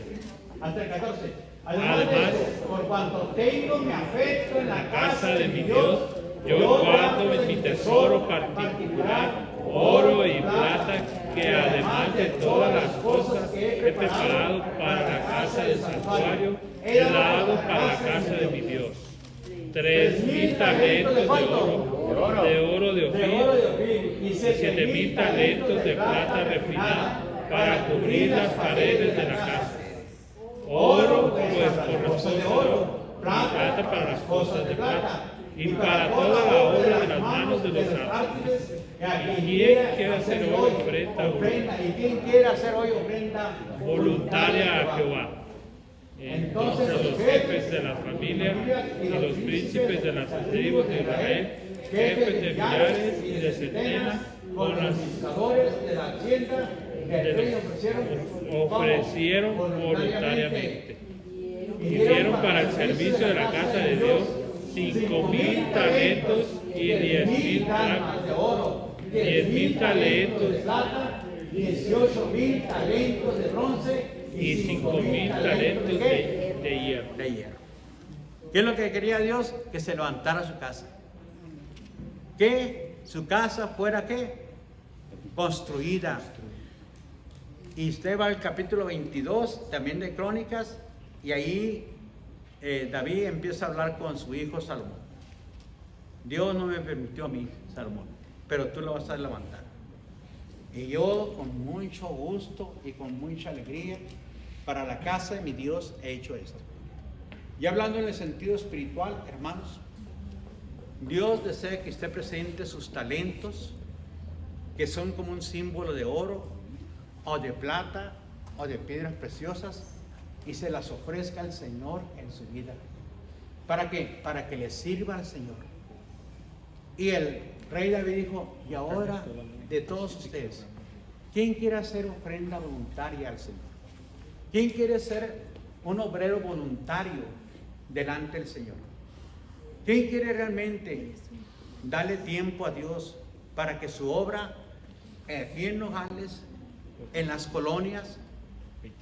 Hasta el 14. Además, por cuanto tengo mi afecto en la casa de mi Dios, yo guardo en mi tesoro particular oro y plata, que además de todas las cosas que he preparado para la casa del santuario, he dado para la casa de mi Dios. 3,000 talentos de oro de Ofir, y 7,000 talentos de plata refinada para cubrir las paredes de la casa. Oro, pues por las cosas de oro, y plata para las cosas de plata, y para toda la obra de las manos de los artesanos. ¿Quién quiere hacer hoy ofrenda ¿Y quién quiere hacer hoy ofrenda voluntaria a Jehová? Entonces los jefes de las familias y los príncipes de las tribus de Israel, jefes de millares y de centenas, con los administradores de la hacienda ofrecieron voluntariamente. Y dieron para el servicio de la casa de Dios 5,000 talentos y 10,000 dracmas de oro, 10,000 talentos de plata, 18,000 talentos de bronce y 5,000 talentos de hierro. De hierro. ¿Qué es lo que quería Dios? Que se levantara su casa. Que su casa fuera ¿qué? Construida. Y usted va al capítulo 22 también de Crónicas, y ahí David empieza a hablar con su hijo Salomón. Dios no me permitió a mí, Salomón, pero tú lo vas a levantar. Y yo con mucho gusto y con mucha alegría para la casa de mi Dios he hecho esto. Y hablando en el sentido espiritual, hermanos, Dios desea que usted presente sus talentos, que son como un símbolo de oro o de plata o de piedras preciosas, y se las ofrezca al Señor en su vida. ¿Para qué? Para que le sirva al Señor. Y el rey David dijo, y ahora de todos ustedes, ¿quién quiere hacer ofrenda voluntaria al Señor? ¿Quién quiere ser un obrero voluntario delante del Señor? ¿Quién quiere realmente darle tiempo a Dios para que su obra aquí en Nogales, en las colonias,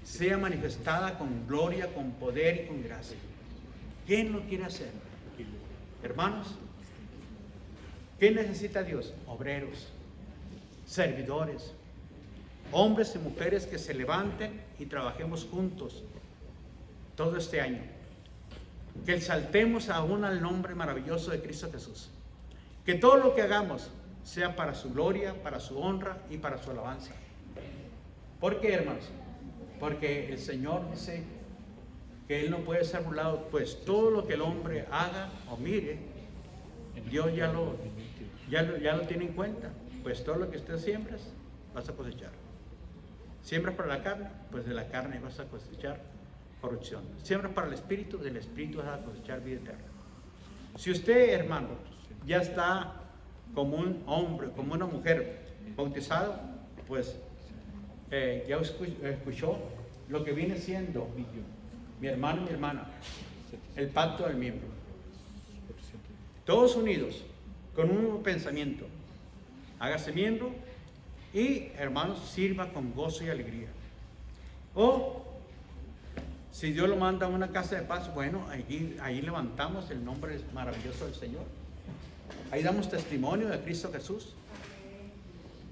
sea manifestada con gloria, con poder y con gracia? ¿Quién lo quiere hacer? Hermanos, ¿qué necesita Dios? Obreros, servidores, hombres y mujeres que se levanten y trabajemos juntos todo este año. Que exaltemos aún al nombre maravilloso de Cristo Jesús. Que todo lo que hagamos sea para su gloria, para su honra y para su alabanza. ¿Por qué, hermanos? Porque el Señor dice que Él no puede ser burlado, pues todo lo que el hombre haga o mire, Dios ya lo tiene en cuenta. Pues todo lo que usted siembras, vas a cosechar. Siembras para la carne, pues de la carne vas a cosechar corrupción. Siembras para el espíritu, del espíritu vas a cosechar vida eterna. Si usted, hermano, ya está como un hombre, como una mujer bautizado, pues ya escuchó lo que viene siendo, mi hermano y mi hermana, el pacto del miembro. Todos unidos, con un mismo pensamiento. Hágase miembro y, hermanos, sirva con gozo y alegría. O, si Dios lo manda a una casa de paz, bueno, ahí levantamos el nombre maravilloso del Señor. Ahí damos testimonio de Cristo Jesús.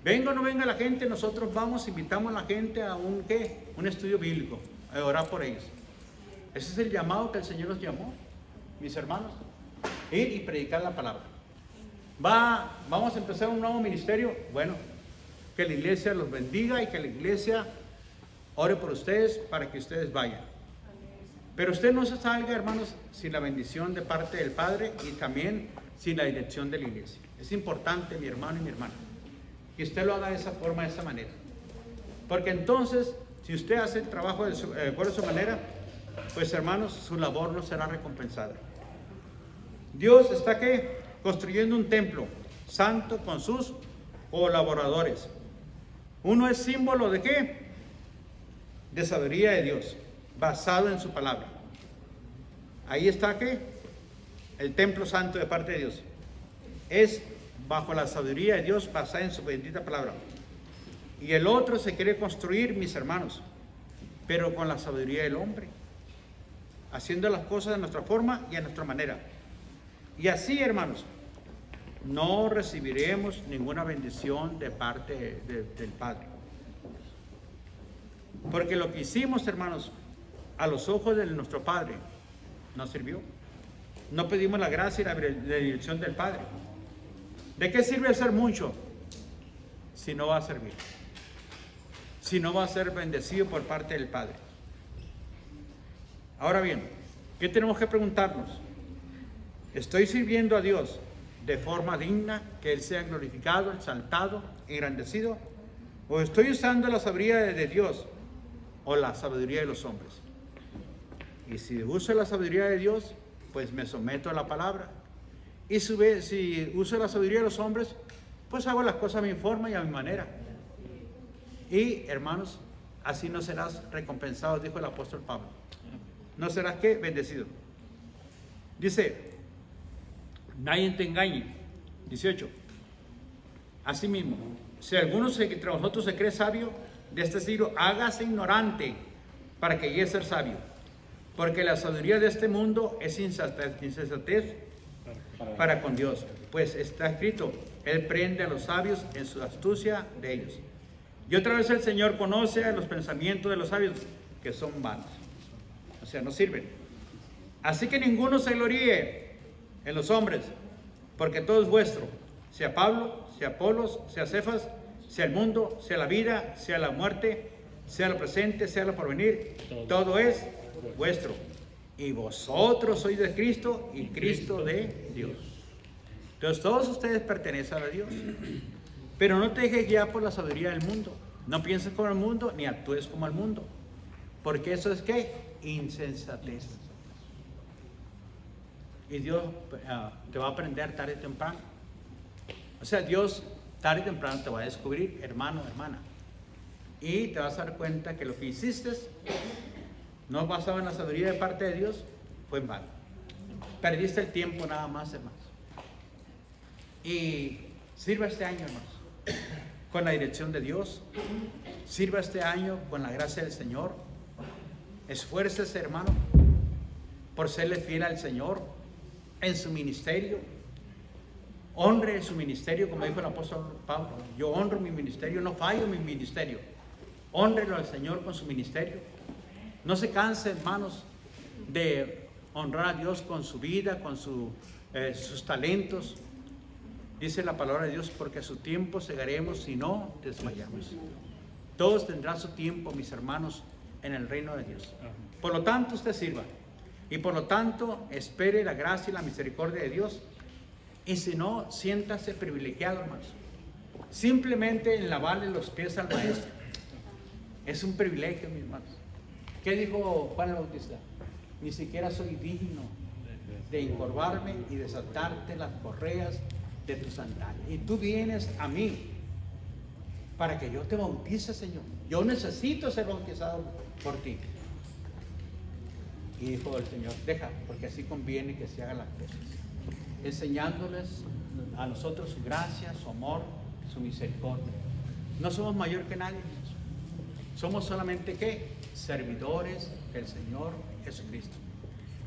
Venga o no venga la gente, nosotros vamos, invitamos a la gente a un estudio bíblico, a orar por ellos. Ese es el llamado que el Señor nos llamó, mis hermanos. Ir y predicar la palabra. Vamos a empezar un nuevo ministerio. Bueno, que la iglesia los bendiga y que la iglesia ore por ustedes para que ustedes vayan. Pero usted no se salga, hermanos, sin la bendición de parte del Padre y también sin la dirección de la iglesia. Es importante, mi hermano y mi hermana, que usted lo haga de esa forma, de esa manera. Porque entonces, si usted hace el trabajo de su manera, pues, hermanos, su labor no será recompensada. Dios está construyendo un templo santo con sus colaboradores. Uno es símbolo de ¿qué? De sabiduría de Dios, basado en su palabra. Ahí está el templo santo de parte de Dios. Es bajo la sabiduría de Dios, basada en su bendita palabra. Y el otro se quiere construir, mis hermanos, pero con la sabiduría del hombre, haciendo las cosas de nuestra forma y a nuestra manera. Y así, hermanos, no recibiremos ninguna bendición de parte del Padre. Porque lo que hicimos, hermanos, a los ojos de nuestro Padre, no sirvió. No pedimos la gracia y la dirección del Padre. ¿De qué sirve hacer mucho si no va a servir? Si no va a ser bendecido por parte del Padre. Ahora bien, ¿qué tenemos que preguntarnos? ¿Estoy sirviendo a Dios de forma digna, que Él sea glorificado, exaltado, engrandecido? ¿O estoy usando la sabiduría de Dios o la sabiduría de los hombres? Y si uso la sabiduría de Dios, pues me someto a la palabra. Y si uso la sabiduría de los hombres, pues hago las cosas a mi forma y a mi manera. Y, hermanos, así no serás recompensado, dijo el apóstol Pablo. No serás bendecido. Dice, nadie te engañe. 18. Asimismo, si alguno entre vosotros se cree sabio, de este siglo hágase ignorante para que llegue a ser sabio. Porque la sabiduría de este mundo es insensatez para con Dios. Pues está escrito, Él prende a los sabios en su astucia de ellos. Y otra vez el Señor conoce a los pensamientos de los sabios, que son vanos. O sea, no sirven. Así que ninguno se gloríe en los hombres, porque todo es vuestro. Sea Pablo, sea Apolos, sea Cefas, sea el mundo, sea la vida, sea la muerte, sea lo presente, sea lo porvenir. Todo es vuestro. Y vosotros sois de Cristo y Cristo de Dios. Entonces todos ustedes pertenecen a Dios. Pero no te dejes guiar por la sabiduría del mundo. No pienses como el mundo, ni actúes como el mundo. Porque eso es ¿qué? Insensatez. Y Dios te va a aprender tarde o temprano. O sea, Dios tarde o temprano te va a descubrir, hermano, hermana. Y te vas a dar cuenta que lo que hiciste, no basado en la sabiduría de parte de Dios, fue en vano. Perdiste el tiempo nada más, hermanos. Y sirva este año, hermanos, con la dirección de Dios. Sirva este año con la gracia del Señor. Esfuércese, hermano, por serle fiel al Señor en su ministerio. Honre su ministerio, como dijo el apóstol Pablo. Yo honro mi ministerio, no fallo mi ministerio. Hónrelo al Señor con su ministerio. No se canse, hermanos, de honrar a Dios con su vida, con sus talentos. Dice la palabra de Dios, porque a su tiempo segaremos si no desmayamos. Todos tendrán su tiempo, mis hermanos, en el reino de Dios. Por lo tanto, usted sirva. Y por lo tanto, espere la gracia y la misericordia de Dios. Y si no, siéntase privilegiado, hermanos. Simplemente en lavarle los pies al Maestro. Es un privilegio, mis hermanos. ¿Qué dijo Juan el Bautista? Ni siquiera soy digno de encorvarme y desatarte las correas de tus sandalias. Y tú vienes a mí para que yo te bautice, Señor. Yo necesito ser bautizado por ti. Y dijo el Señor, deja, porque así conviene que se hagan las cosas. Enseñándoles a nosotros su gracia, su amor, su misericordia. No somos mayor que nadie. Somos solamente ¿qué? Servidores del Señor Jesucristo.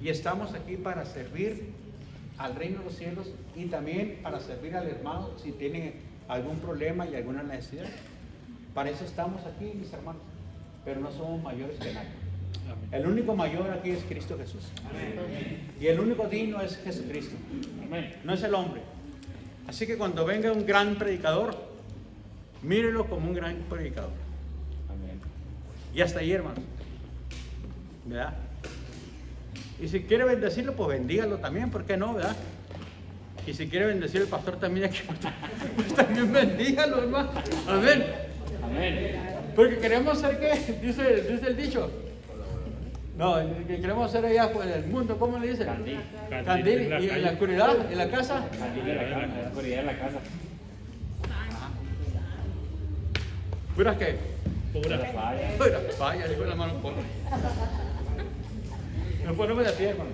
Y estamos aquí para servir al reino de los cielos y también para servir al hermano si tiene algún problema y alguna necesidad. Para eso estamos aquí, mis hermanos. Pero no somos mayores que nadie. El único mayor aquí es Cristo Jesús. Amén. Y el único digno es Jesucristo. Amén. No es el hombre. Así que cuando venga un gran predicador, mírelo como un gran predicador. Amén. Y hasta ahí, hermanos. ¿Verdad? Y si quiere bendecirlo, pues bendígalo también, ¿por qué no, verdad? Y si quiere bendecir al pastor también aquí, pues también bendígalo, hermano. Amén. Amén. Porque queremos ser, ¿qué? Dice el dicho. No, que queremos ser allá por el mundo, ¿cómo le dicen? Candil. Y en la oscuridad, en la casa. Candil en la oscuridad en la casa. ¿Puras qué? Pura. Puras fallas, dijo la mano pobre. No ponemos de pie, hermano.